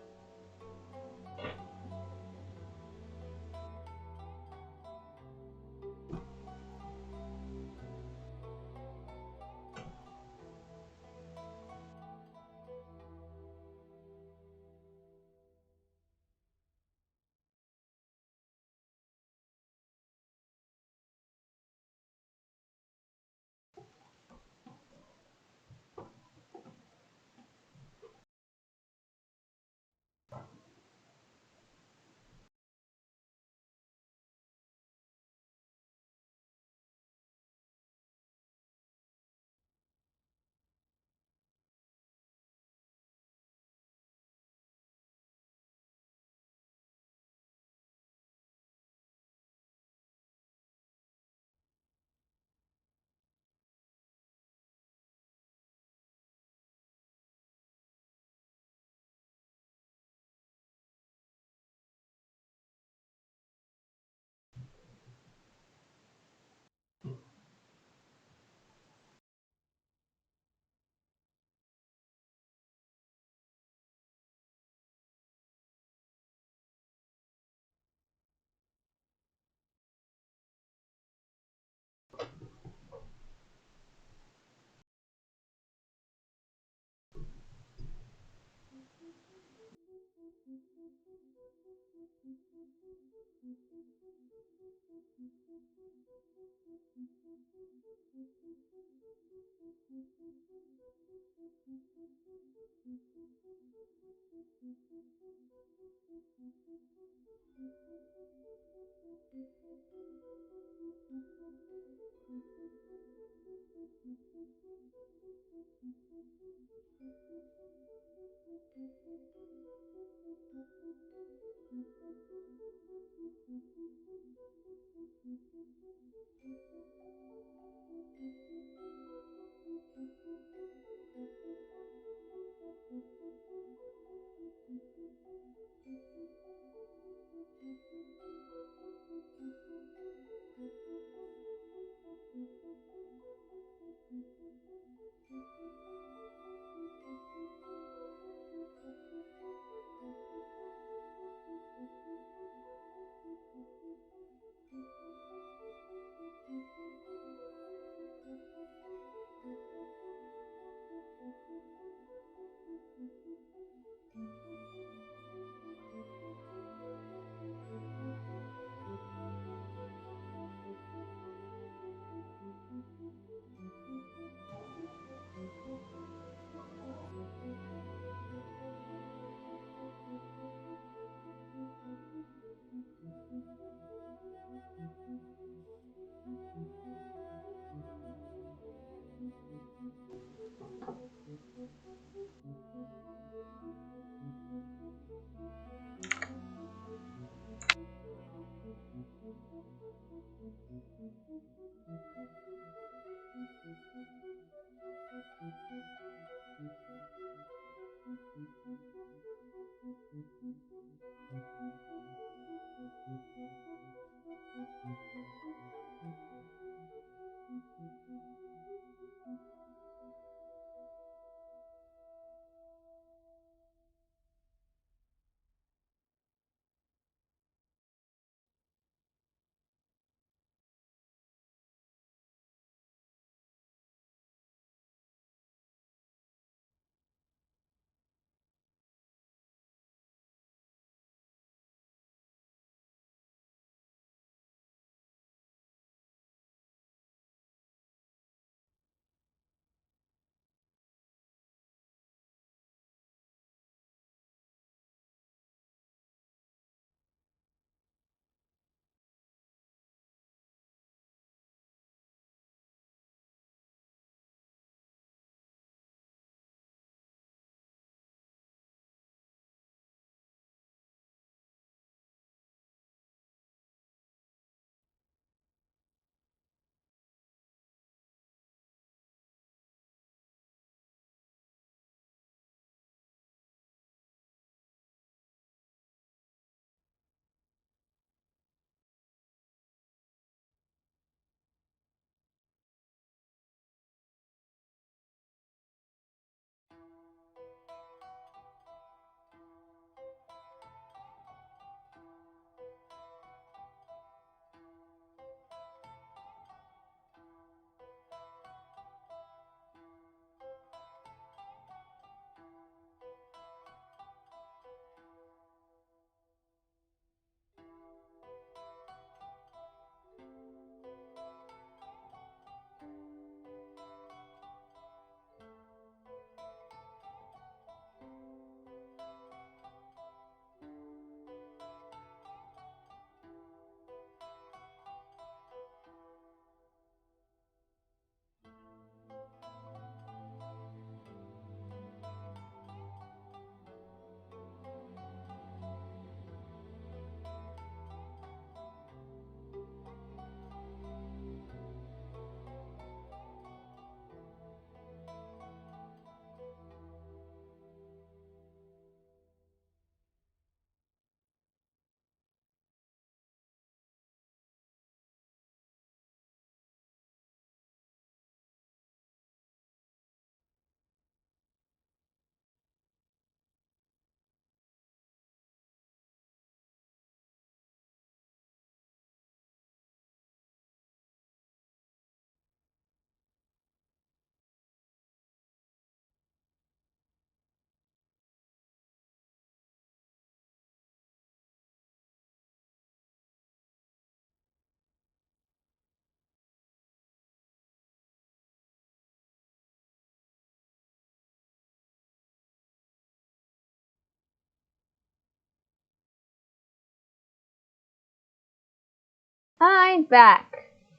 I'm back.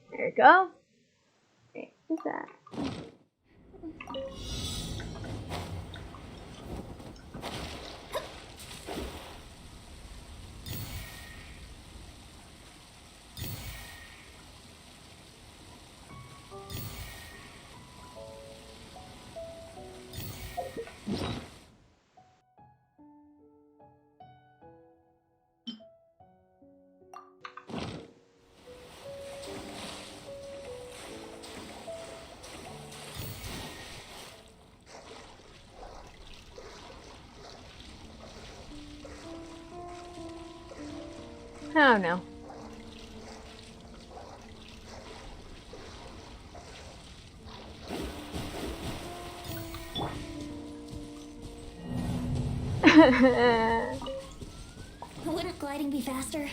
There you go. Okay, what's that? Oh no. Wouldn't gliding be faster?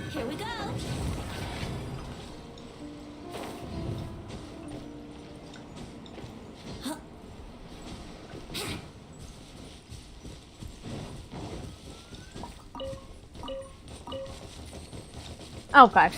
Here we go! Oh god.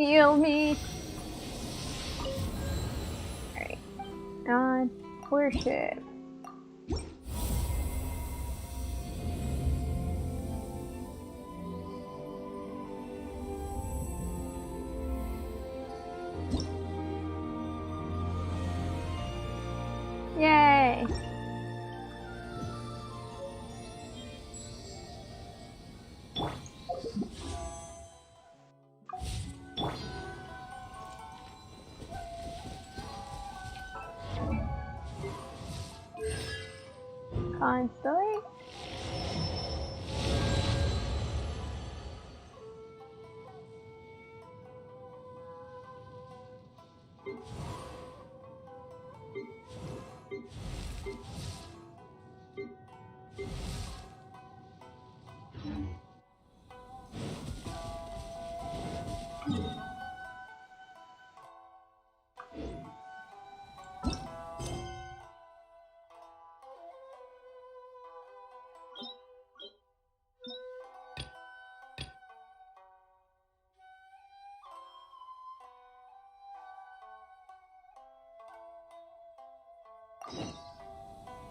Heal me. Alright. God worship. Yay! Constellate?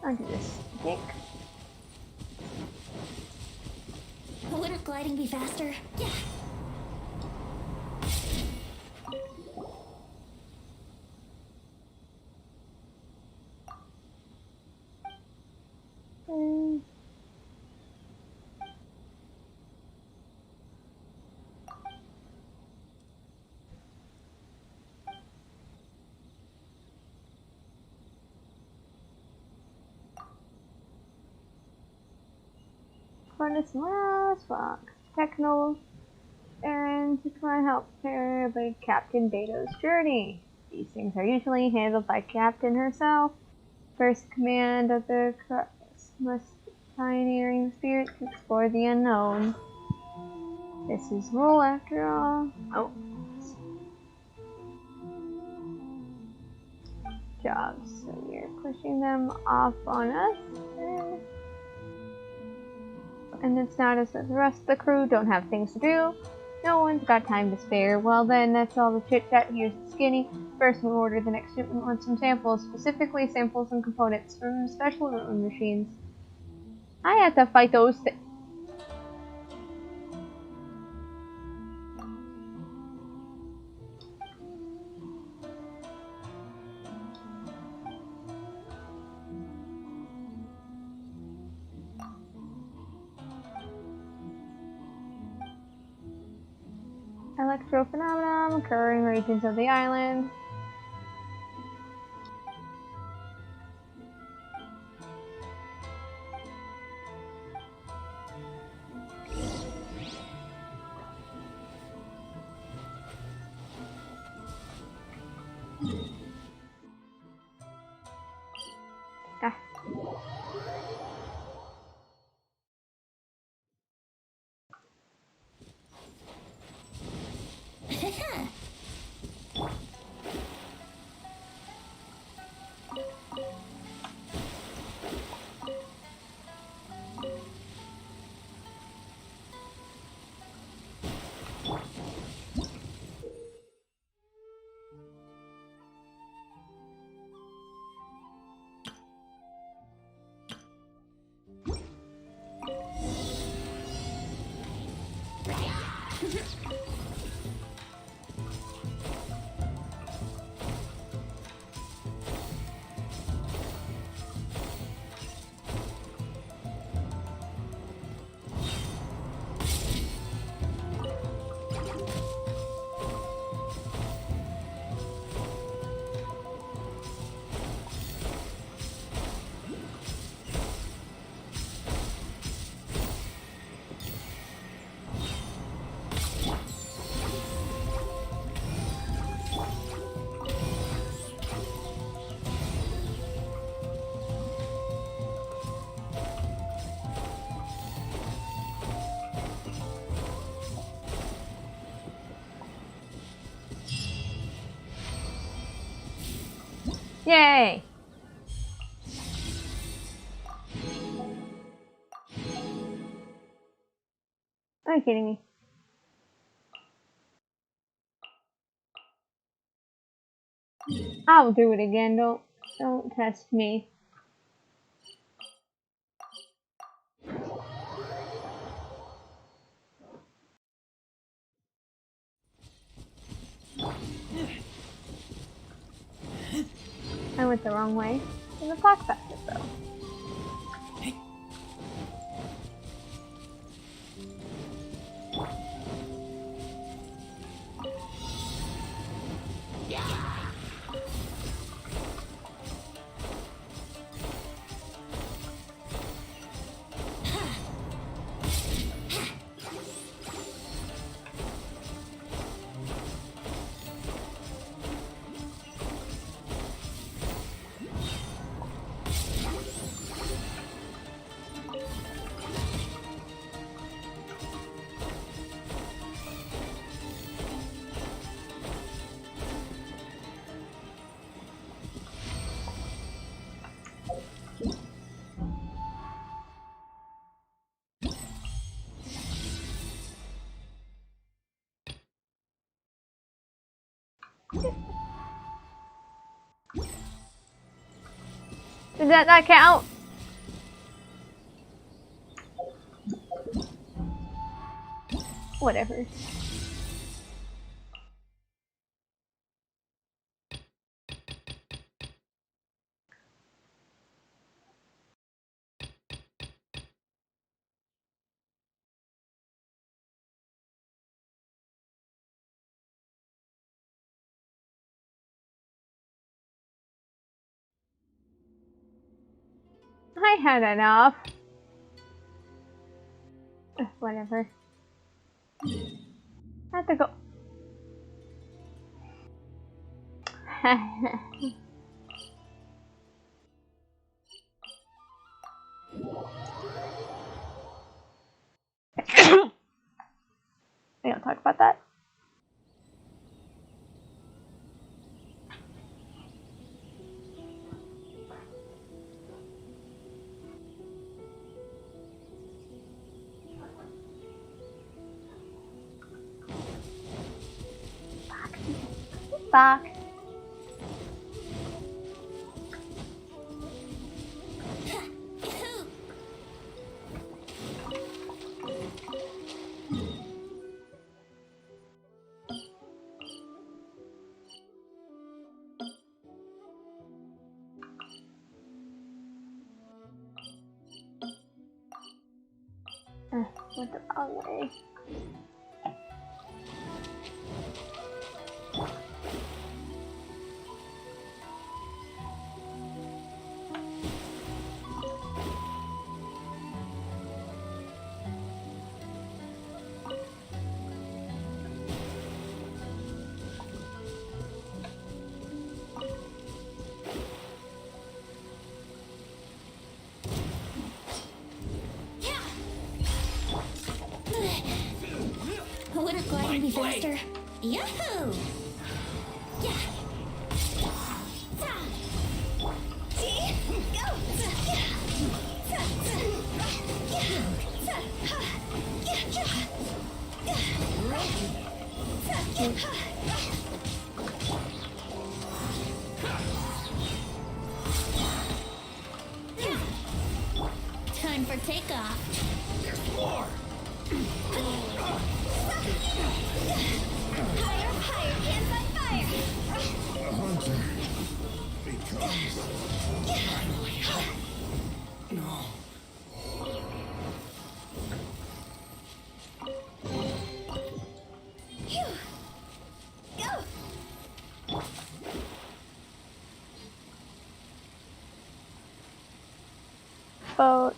I'll do this stick. Wouldn't gliding be faster? Yeah. Furnace last fuck. Techno errands to try and help prepare by Captain Beto's journey. These things are usually handled by Captain herself. First command of the must pioneering spirit to explore the unknown. This is rule after all. Oh. Jobs. So you're pushing them off on us. And it's not as if the rest of the crew don't have things to do. No one's got time to spare. Well then, that's all the chit-chat. Here's the skinny. First we'll order the next shipment with some samples, specifically samples and components from special room machines. I had to fight those things. Electrophenomenon occurring regions of the island. Ah. Yay! Are you kidding me? I'll do it again. Don't test me. I went the wrong way. There's a clock basket though. Did that not count? Whatever. I had enough. Whatever. I have to go. We don't talk about that. Back. Went the wrong way. Would have gliding be faster? Yahoo! Yeah. Time for takeoff. There's more! Higher, hands on fire! A hunter becomes finally up. No. Phew. Go! Boat.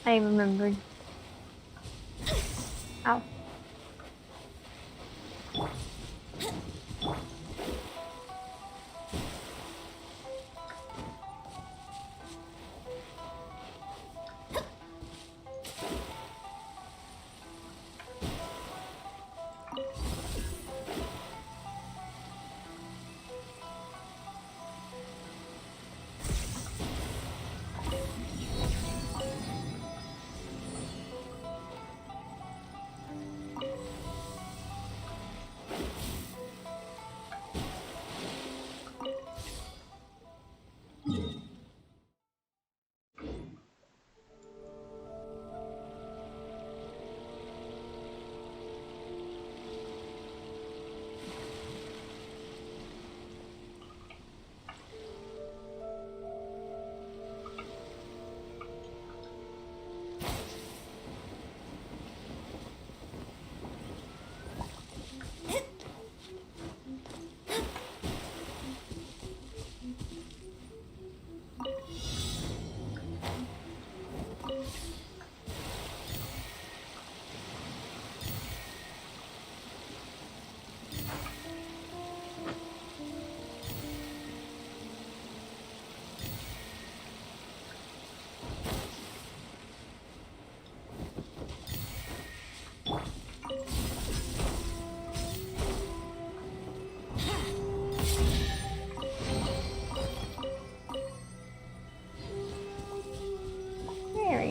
I remembered. Ow.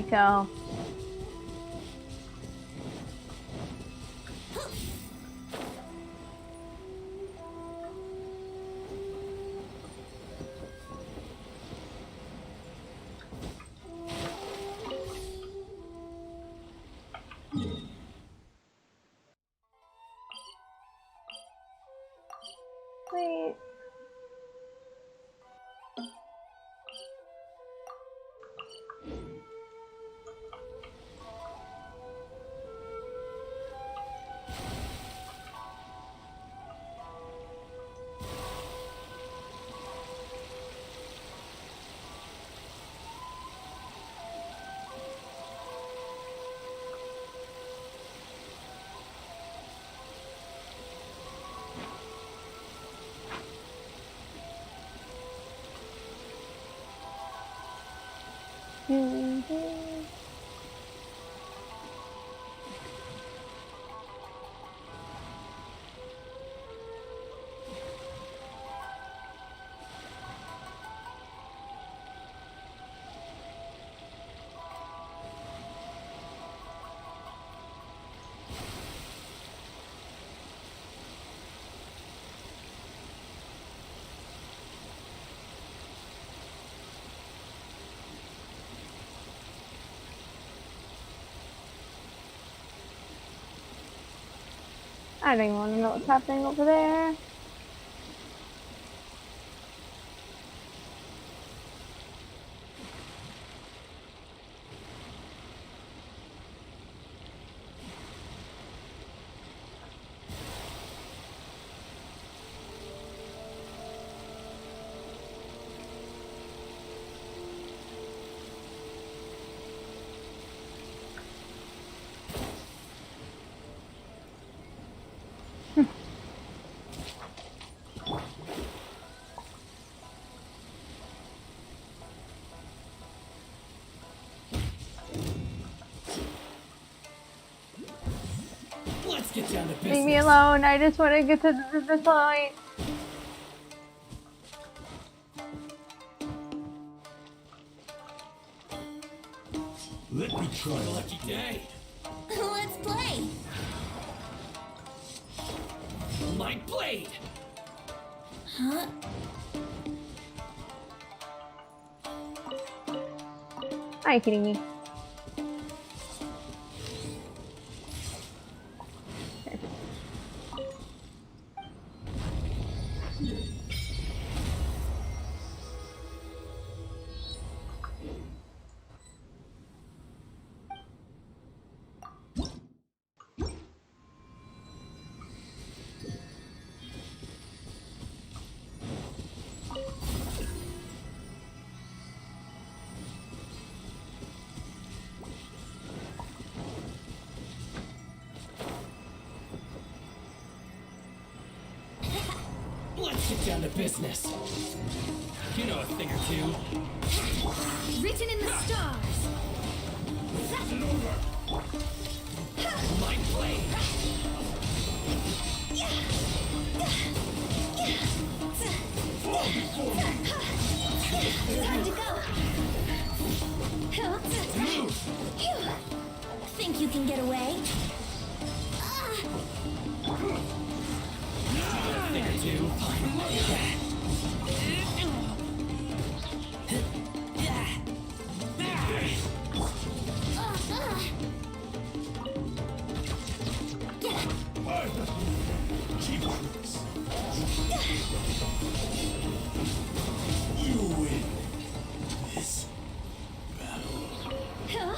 go. Wait. I don't even want to know what's happening over there. Let's get down to business. Leave me alone. I just want to get to the point. Let me try a lucky day. Let's play. My blade. Huh? Are you kidding me? Let's get down to business. You know a thing or two. Written in the stars. My blade. Time to go. Think you can get away? Thing or two. You win this battle. Huh?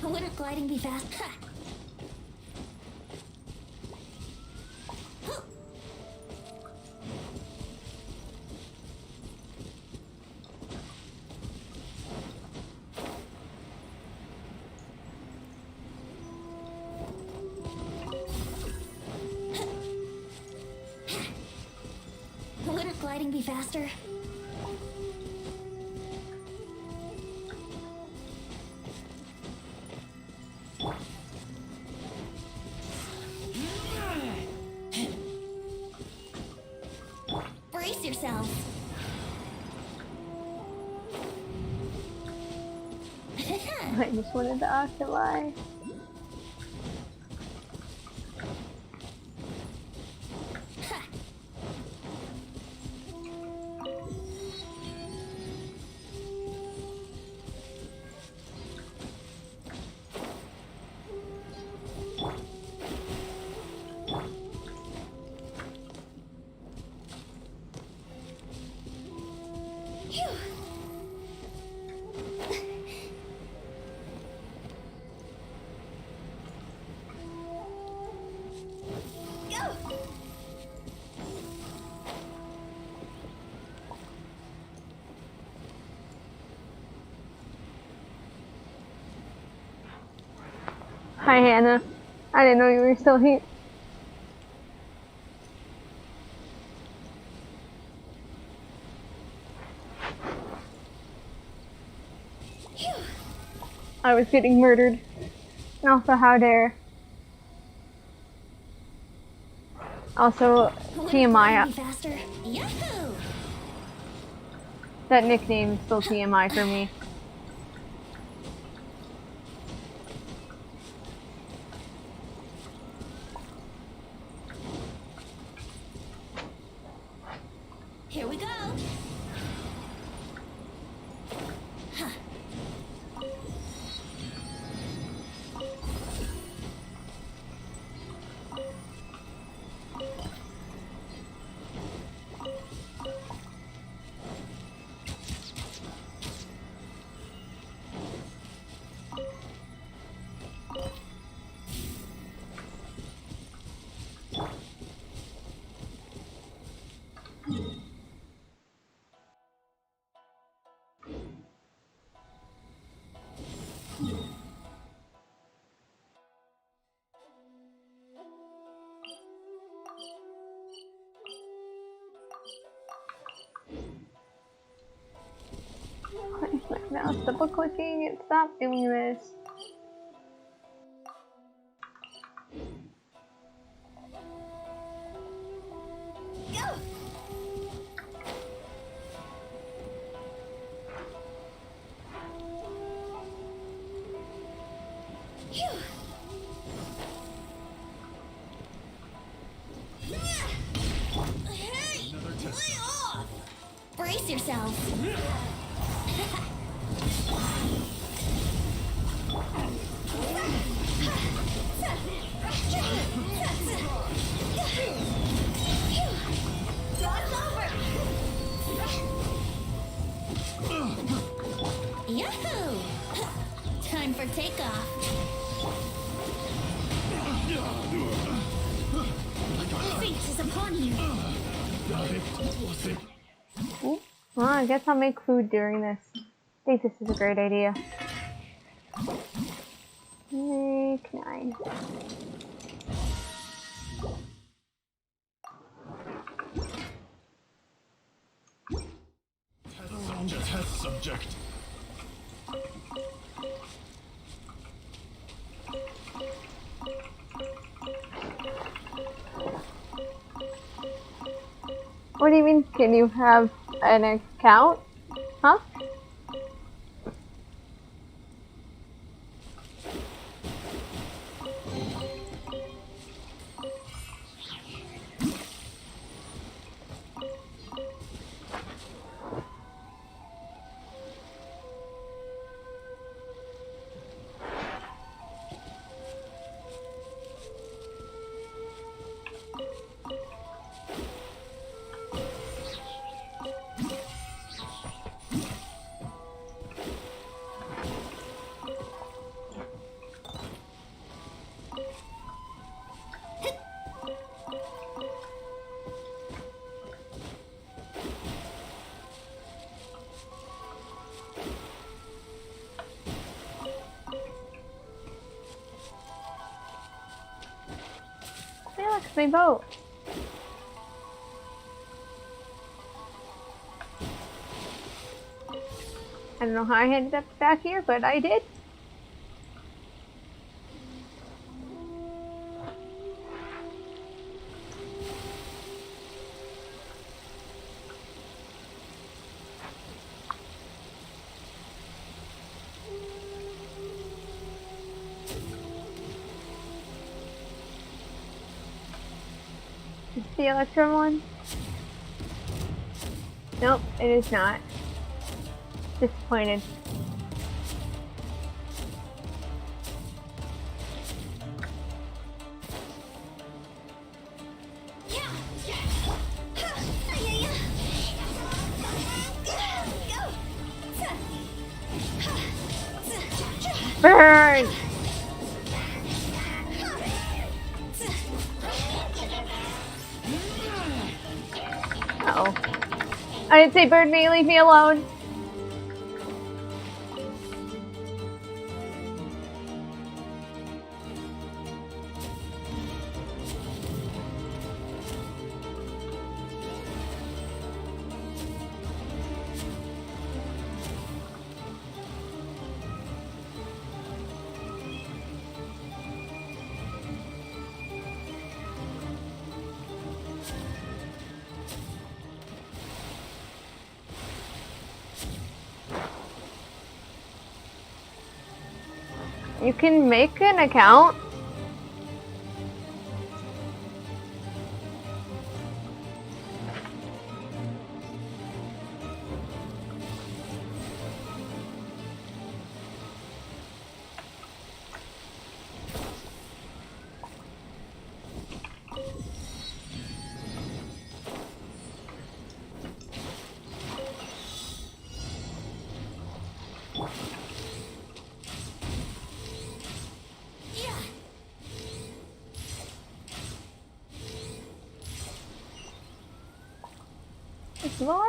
Wouldn't gliding be fast? any faster? Brace yourself. I just wanted the octopi. Hi Hannah. I didn't know you were still here. I was getting murdered. And also, how dare. Also, TMI. Faster. Yahoo! That nickname is still TMI for me. Here we go. Why is my mouse double clicking? It stopped doing this. Brace yourself. Yahoo! Time for takeoff. Fate is upon you. Ooh. Well, I guess I'll make food during this. I think this is a great idea. Make 9. Test subject. What do you mean, can you have an account? Huh? Felix, they vote. I don't know how I ended up back here, but I did. Is the Electrum one? Nope, it is not. Disappointed. Burn! Uh-oh. I didn't say burn me, leave me alone. You can make an account. More?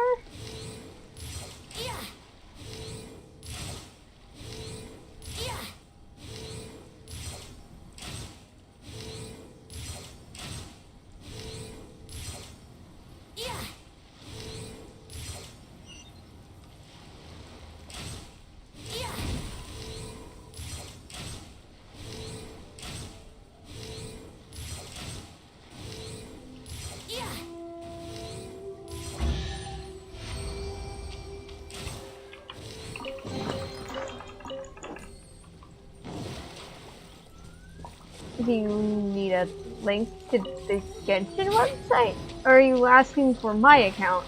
Do you need a link to the Genshin website? Or are you asking for my account?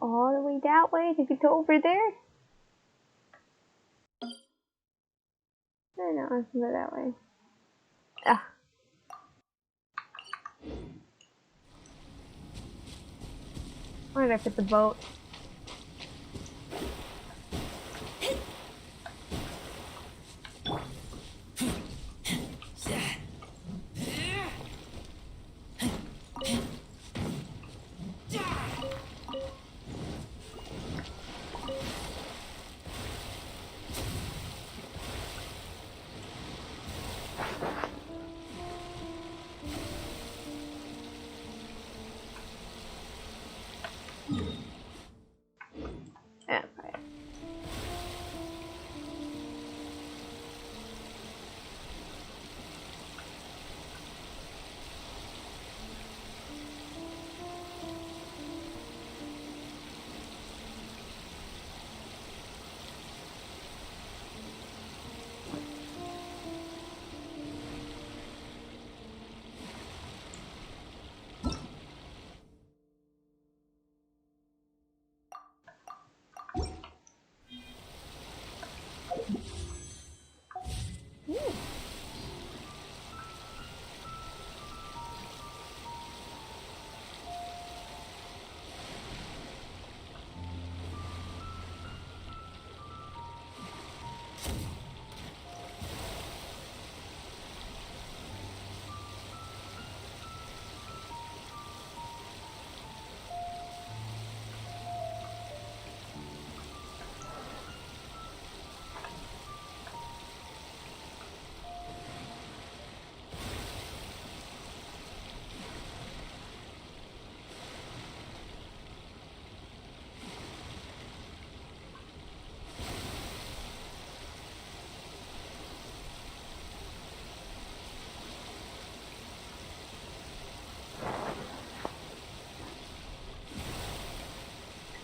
All the way that way to get over there? No, I can go that way. Ah. Where did I put the boat?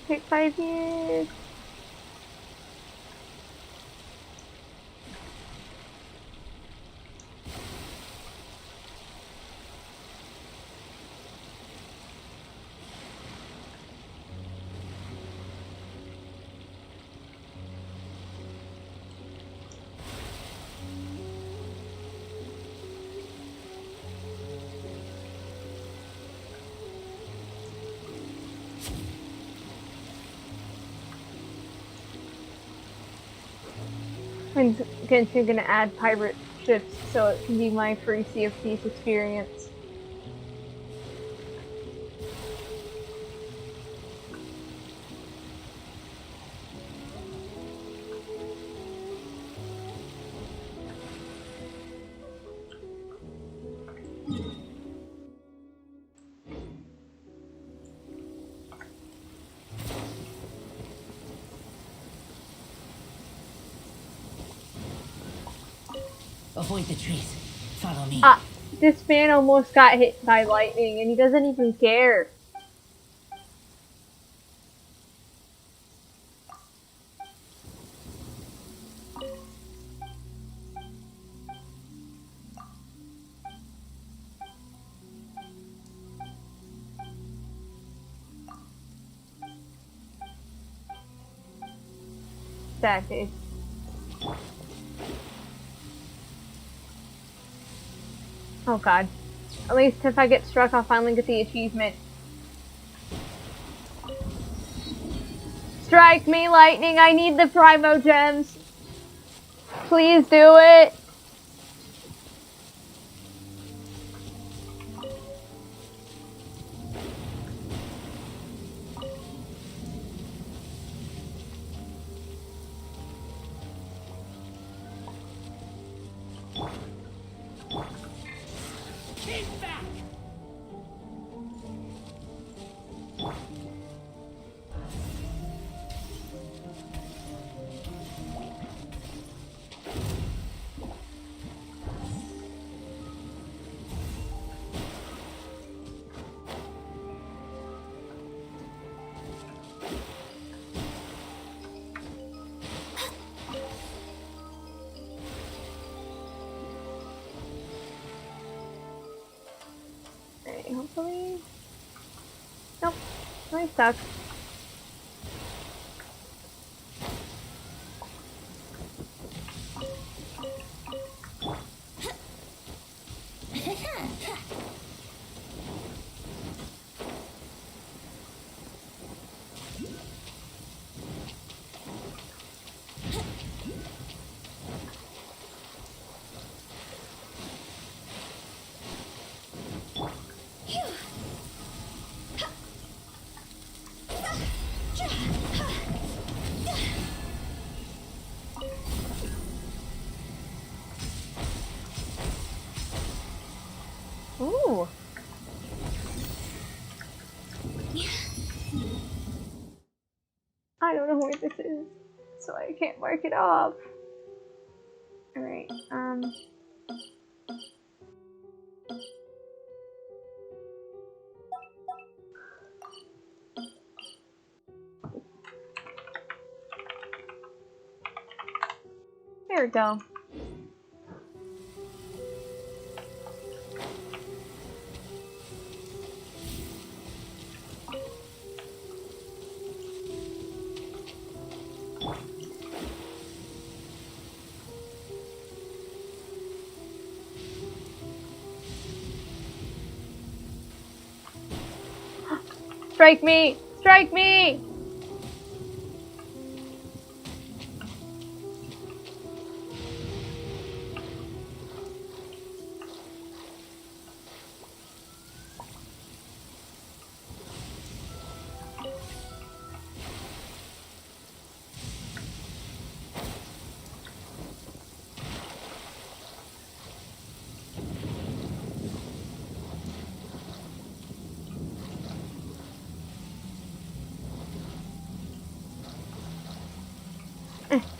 Take 5 years. And Genshin gonna add pirate ships so it can be my free Sea of Thieves experience. Avoid the trees. Follow me. Ah, this man almost got hit by lightning and he doesn't even care. That is. Oh god. At least if I get struck, I'll finally get the achievement. Strike me, lightning! I need the Primo Gems! Please do it! Hopefully. Nope. I'm stuck. Ooh. I don't know where this is, so I can't mark it off. Alright, there we go. Strike me! Strike me!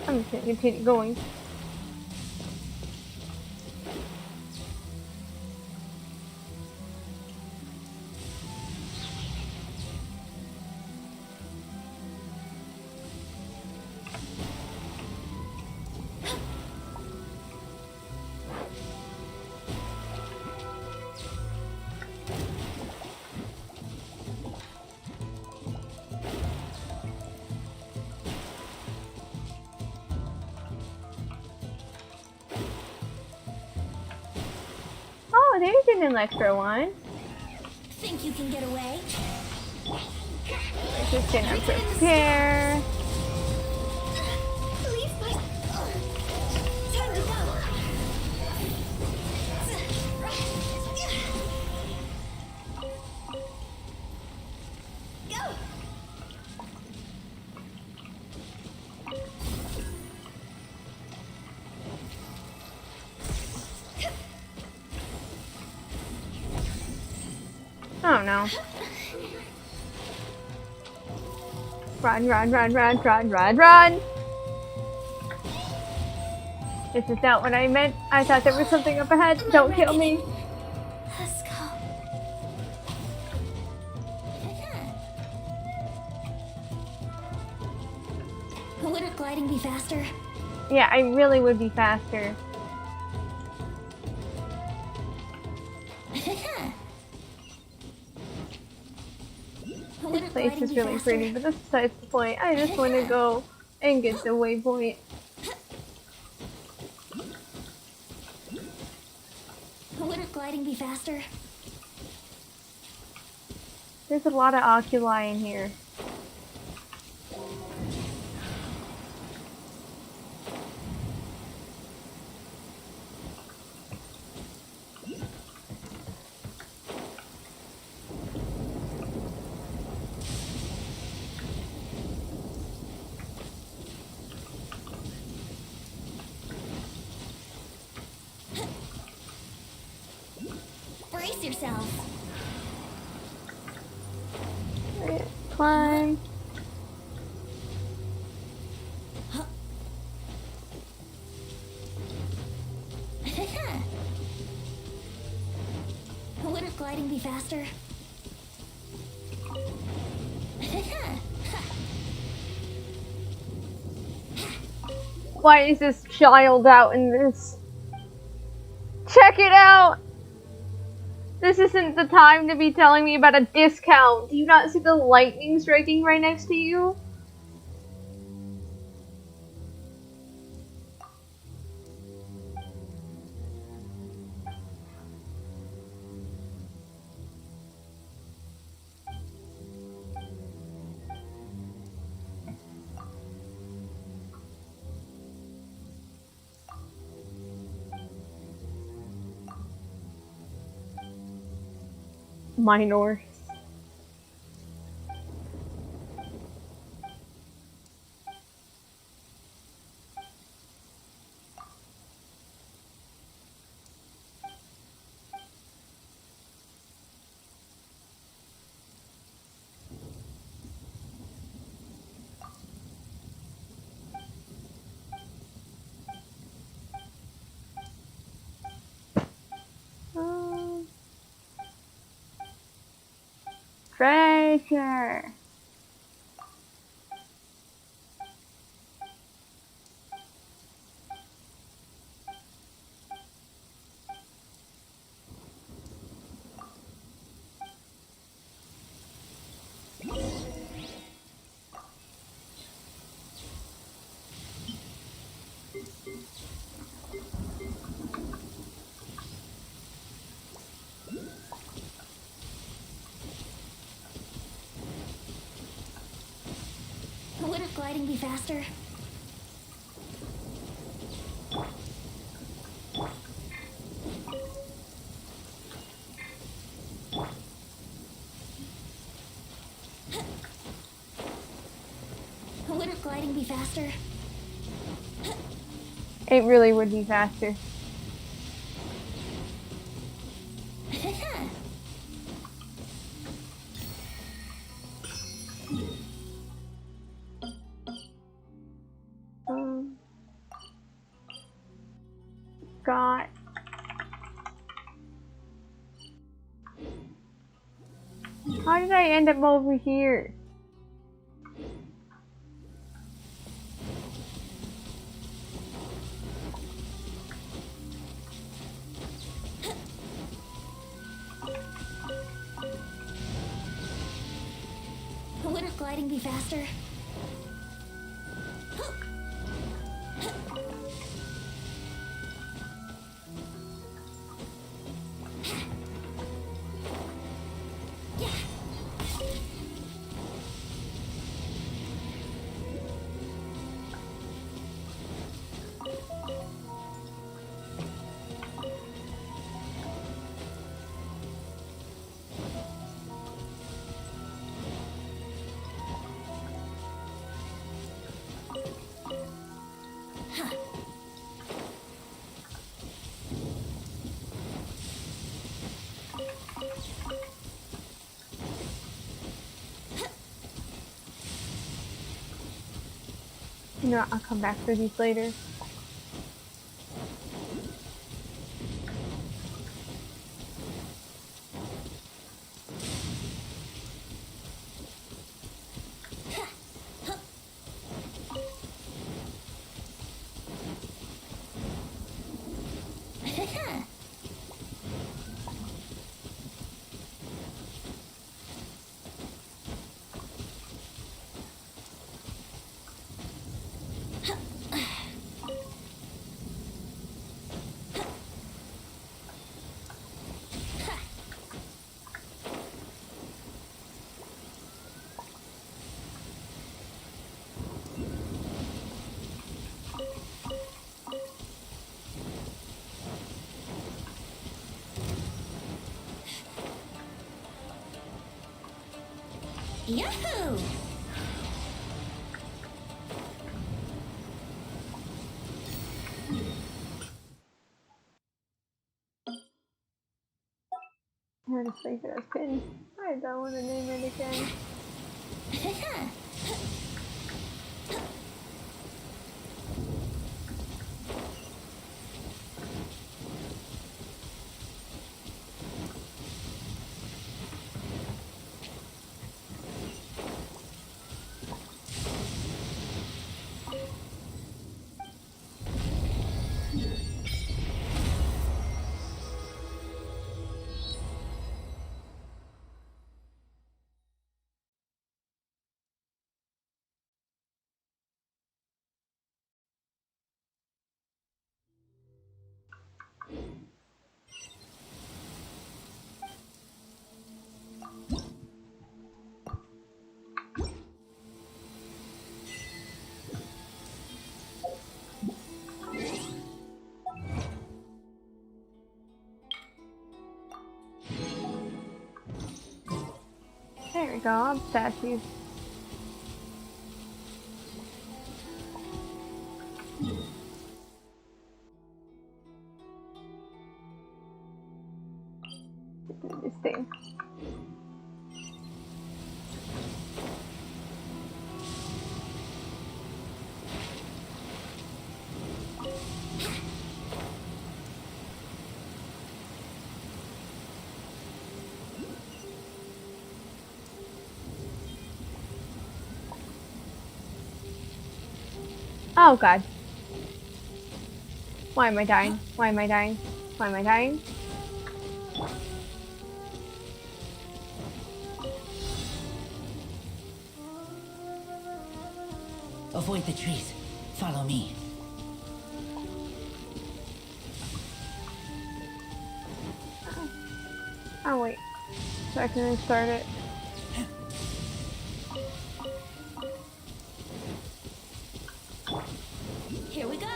I'm just gonna continue going. an electro one. Think you can get away? I'm just gonna prepare. Leave my... Time to go. Go. Oh no. Run, run, run, run, run, run, run! This is not what I meant. I thought there was something up ahead. Don't kill me. Let's go. Wouldn't gliding be faster? Yeah, I really would be faster. This place is really pretty, but that's besides the point. I just want to go and get the waypoint. Wouldn't gliding be faster? There's a lot of oculi in here. Brace yourself. Climb. Wouldn't gliding be faster? Why is this child out in this? Check it out! This isn't the time to be telling me about a discount. Do you not see the lightning striking right next to you? Minor. Treasure. Wouldn't gliding be faster? Wouldn't gliding be faster? It really would be faster. Got how did I end up over here? Wouldn't gliding be faster? You know, I'll come back for these later. Yahoo! I had to save it as pin. I don't want to name it again. There we go, I'm statue. Do this thing. Oh god. Why am I dying? Why am I dying? Why am I dying? Avoid the trees. Follow me. Oh wait. So I can restart it. Here we go.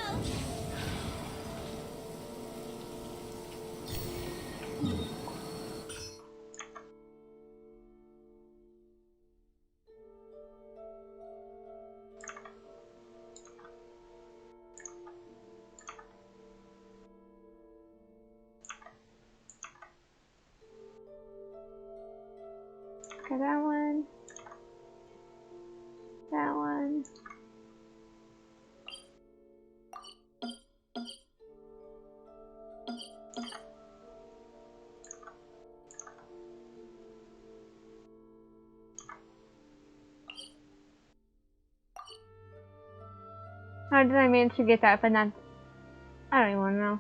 Okay, that one. That one. How did I manage to get that but not... I don't even want to know.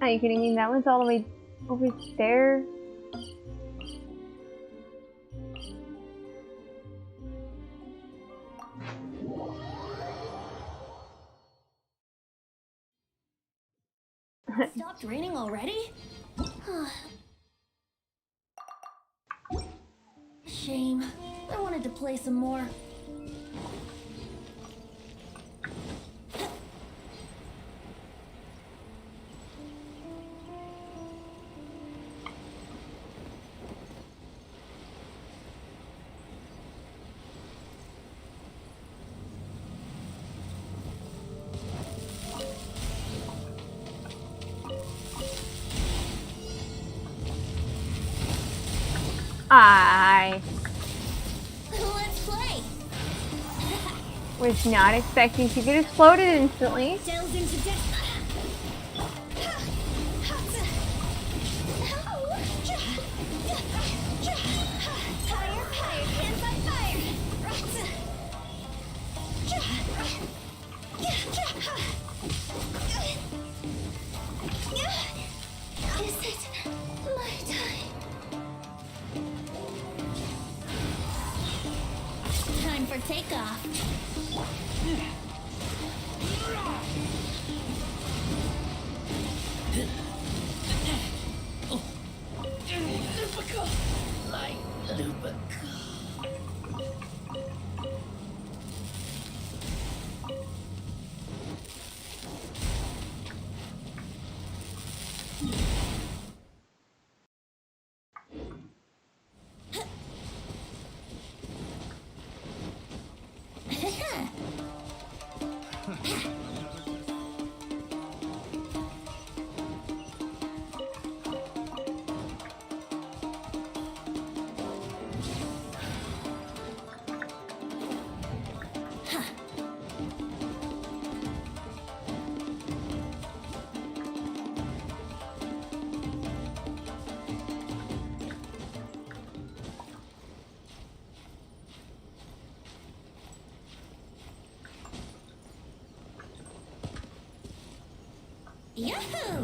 Are you kidding me? That one's all the way over there. Stopped raining already? Shame. I wanted to play some more. Let's play. Was not expecting to get exploded instantly. Delves into depth. Higher, higher, can't fight fire. Is it my time? Time for takeoff. Yahoo!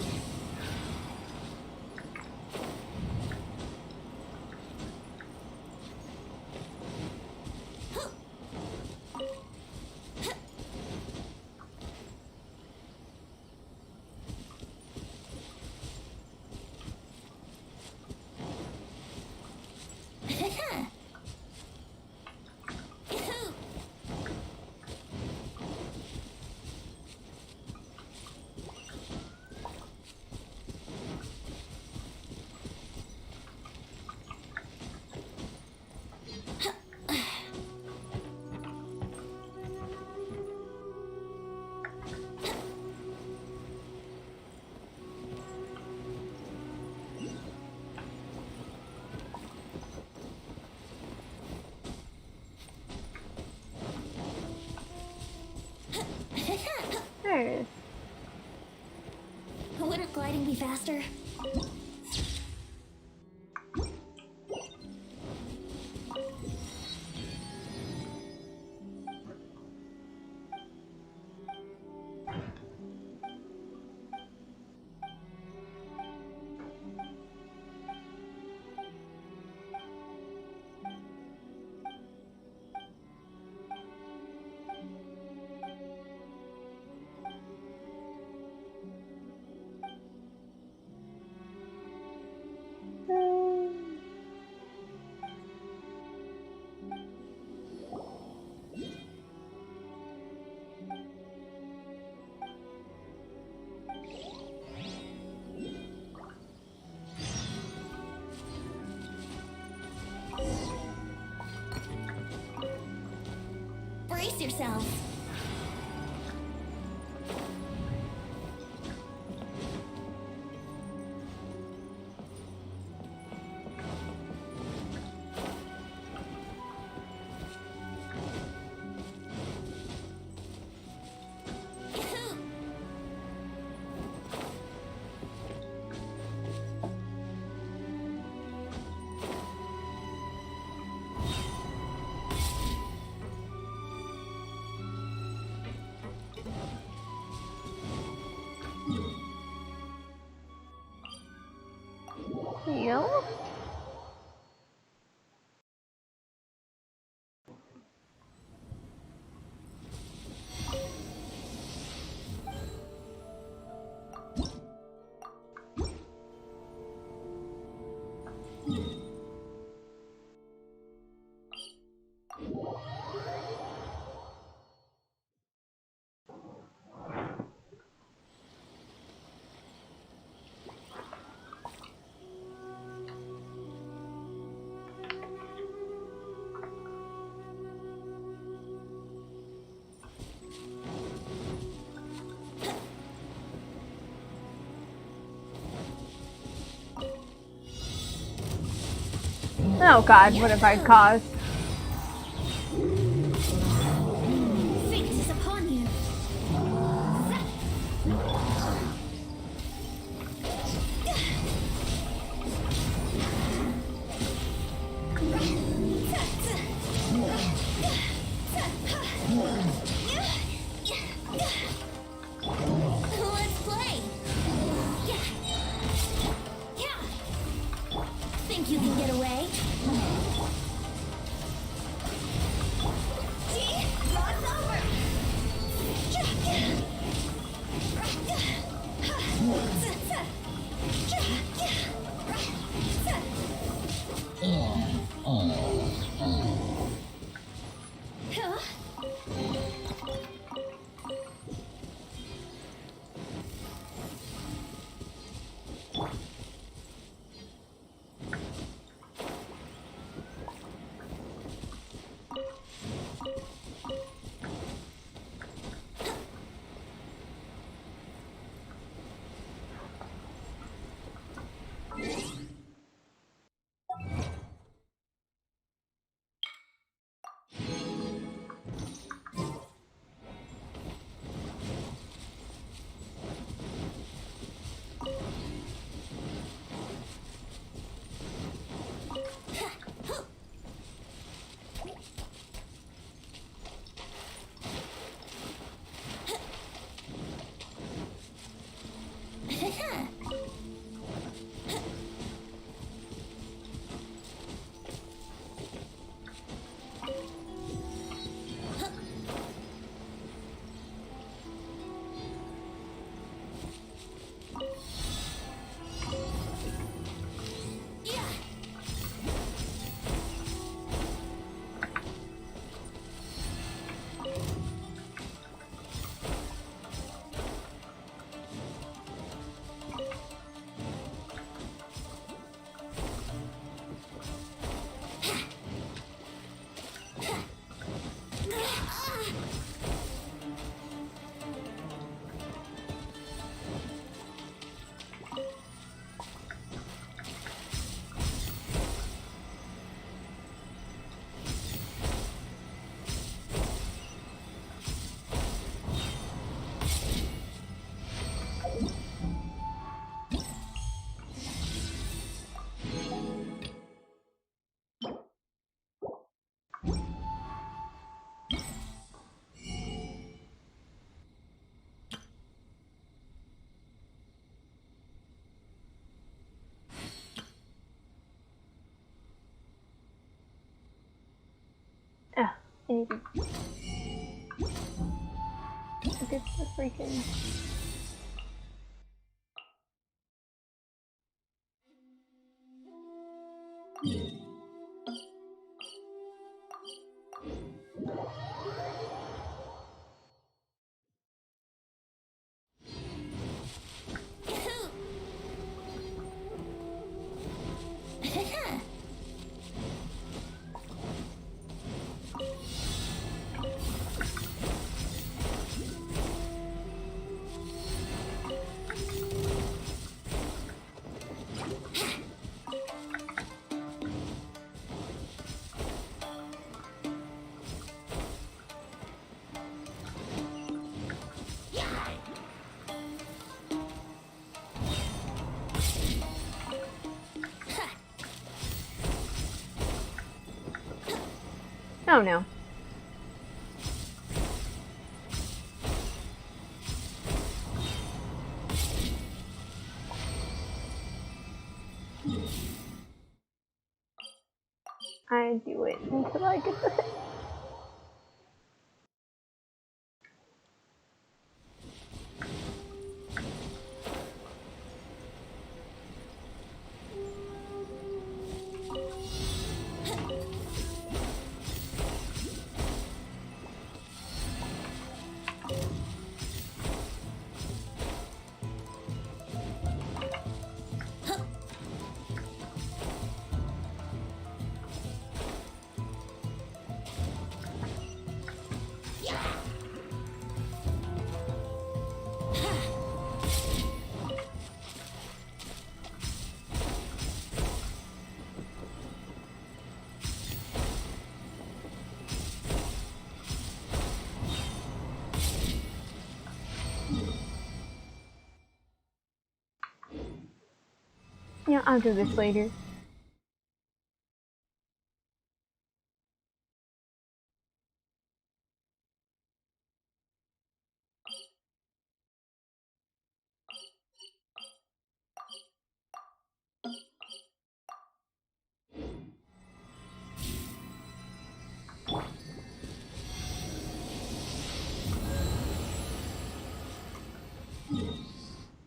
There it is. Wouldn't gliding be faster? Brace yourself. Heal. Oh god, what have I caused? Fate is upon you. Let's play. Think you can get away? See? Rod's over. Maybe. Look at the freaking... Oh no. I do it until I get the... Yeah, I'll do this later.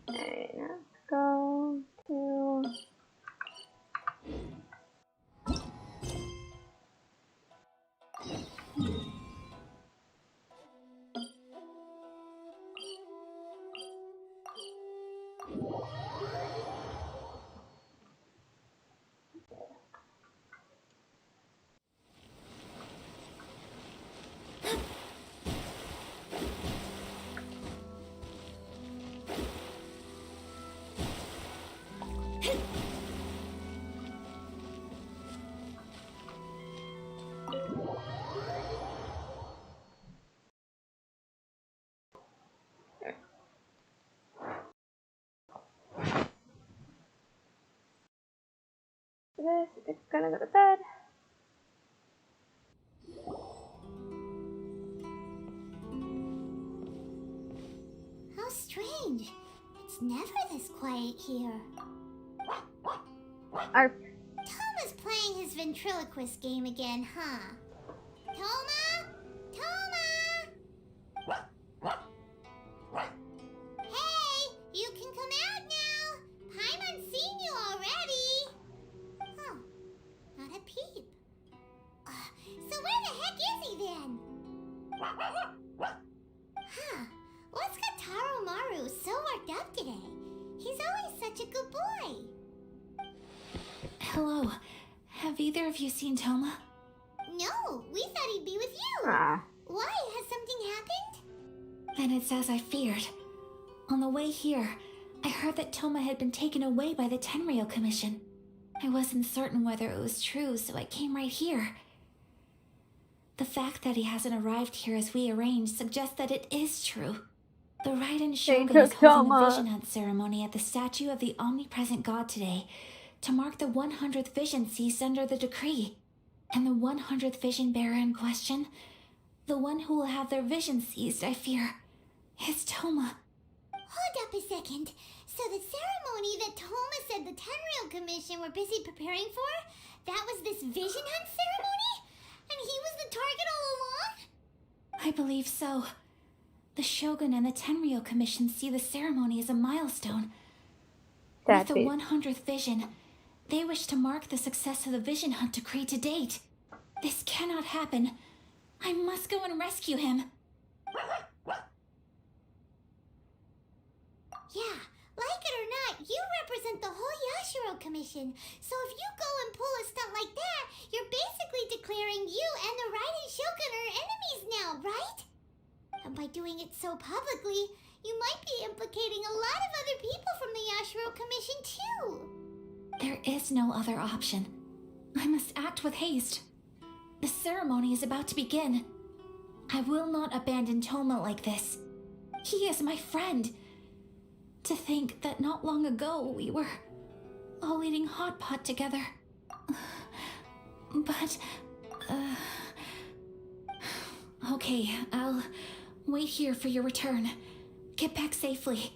Alright, let's go to... This, it's gonna go to bed. How strange. It's never this quiet here. Arf. Toma's playing his ventriloquist game again, huh? Toma? Toma! Hey, you can come out now. Paimon's seen you already. Huh, not a peep. So where the heck is he then? Huh, what's got Taro Maru so worked up today? He's always such a good boy. Hello. Have either of you seen Toma? No, we thought he'd be with you. Ah. Why? Has something happened? Then it's as I feared. On the way here, I heard that Toma had been taken away by the Tenryou Commission. I wasn't certain whether it was true, so I came right here. The fact that he hasn't arrived here as we arranged suggests that it is true. The Raiden Shogun is holding a vision hunt ceremony at the statue of the omnipresent god today to mark the 100th vision seized under the decree. And the 100th vision bearer in question, the one who will have their vision seized, I fear, is Toma. Hold up a second. So the ceremony that Toma said the Tenryou Commission were busy preparing for, that was this vision hunt ceremony? And he was the target all along? I believe so. The Shogun and the Tenryou Commission see the ceremony as a milestone. With the 100th vision, they wish to mark the success of the vision hunt decree to date. This cannot happen. I must go and rescue him. Yeah, like it or not, you represent the whole Yashiro Commission. So if you go and pull a stunt like that, you're basically declaring you and the Raiden Shogun are enemies now, right? And by doing it so publicly, you might be implicating a lot of other people from the Yashiro Commission too. There is no other option. I must act with haste. The ceremony is about to begin. I will not abandon Toma like this. He is my friend. To think that not long ago we were all eating hot pot together. But, okay, I'll wait here for your return. Get back safely.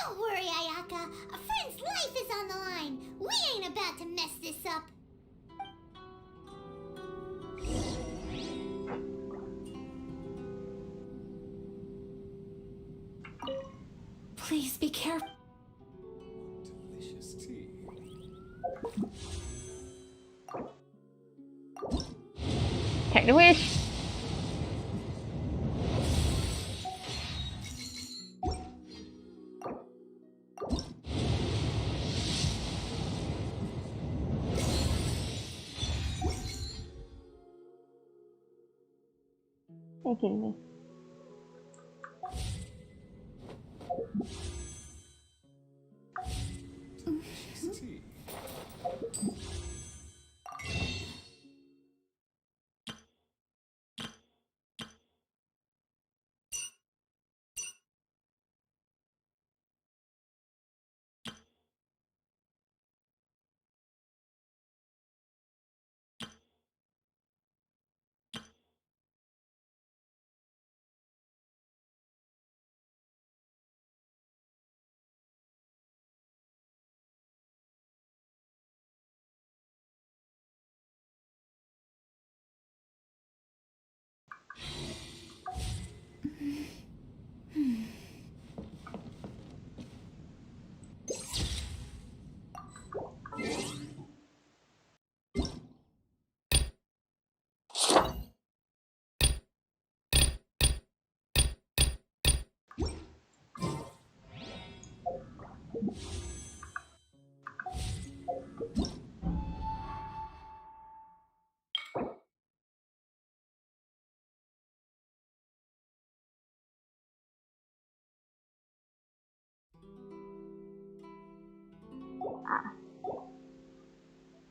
Don't worry, Ayaka. A friend's life is on the line. We ain't about to mess this up. Please be careful. Delicious tea. Techno-wish. Are you kidding me? Delicious tea.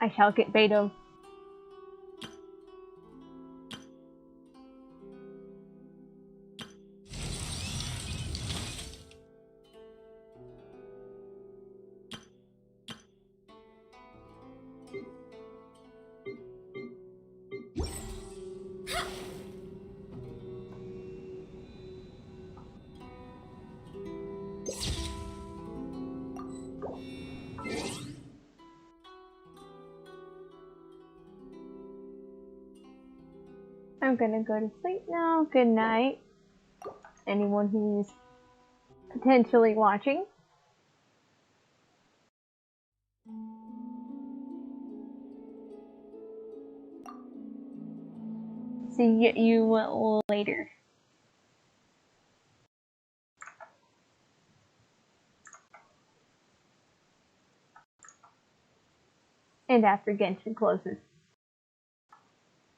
I shall get Beto. I'm gonna go to sleep now. Good night. Anyone who's potentially watching. See you later. And after Genshin closes.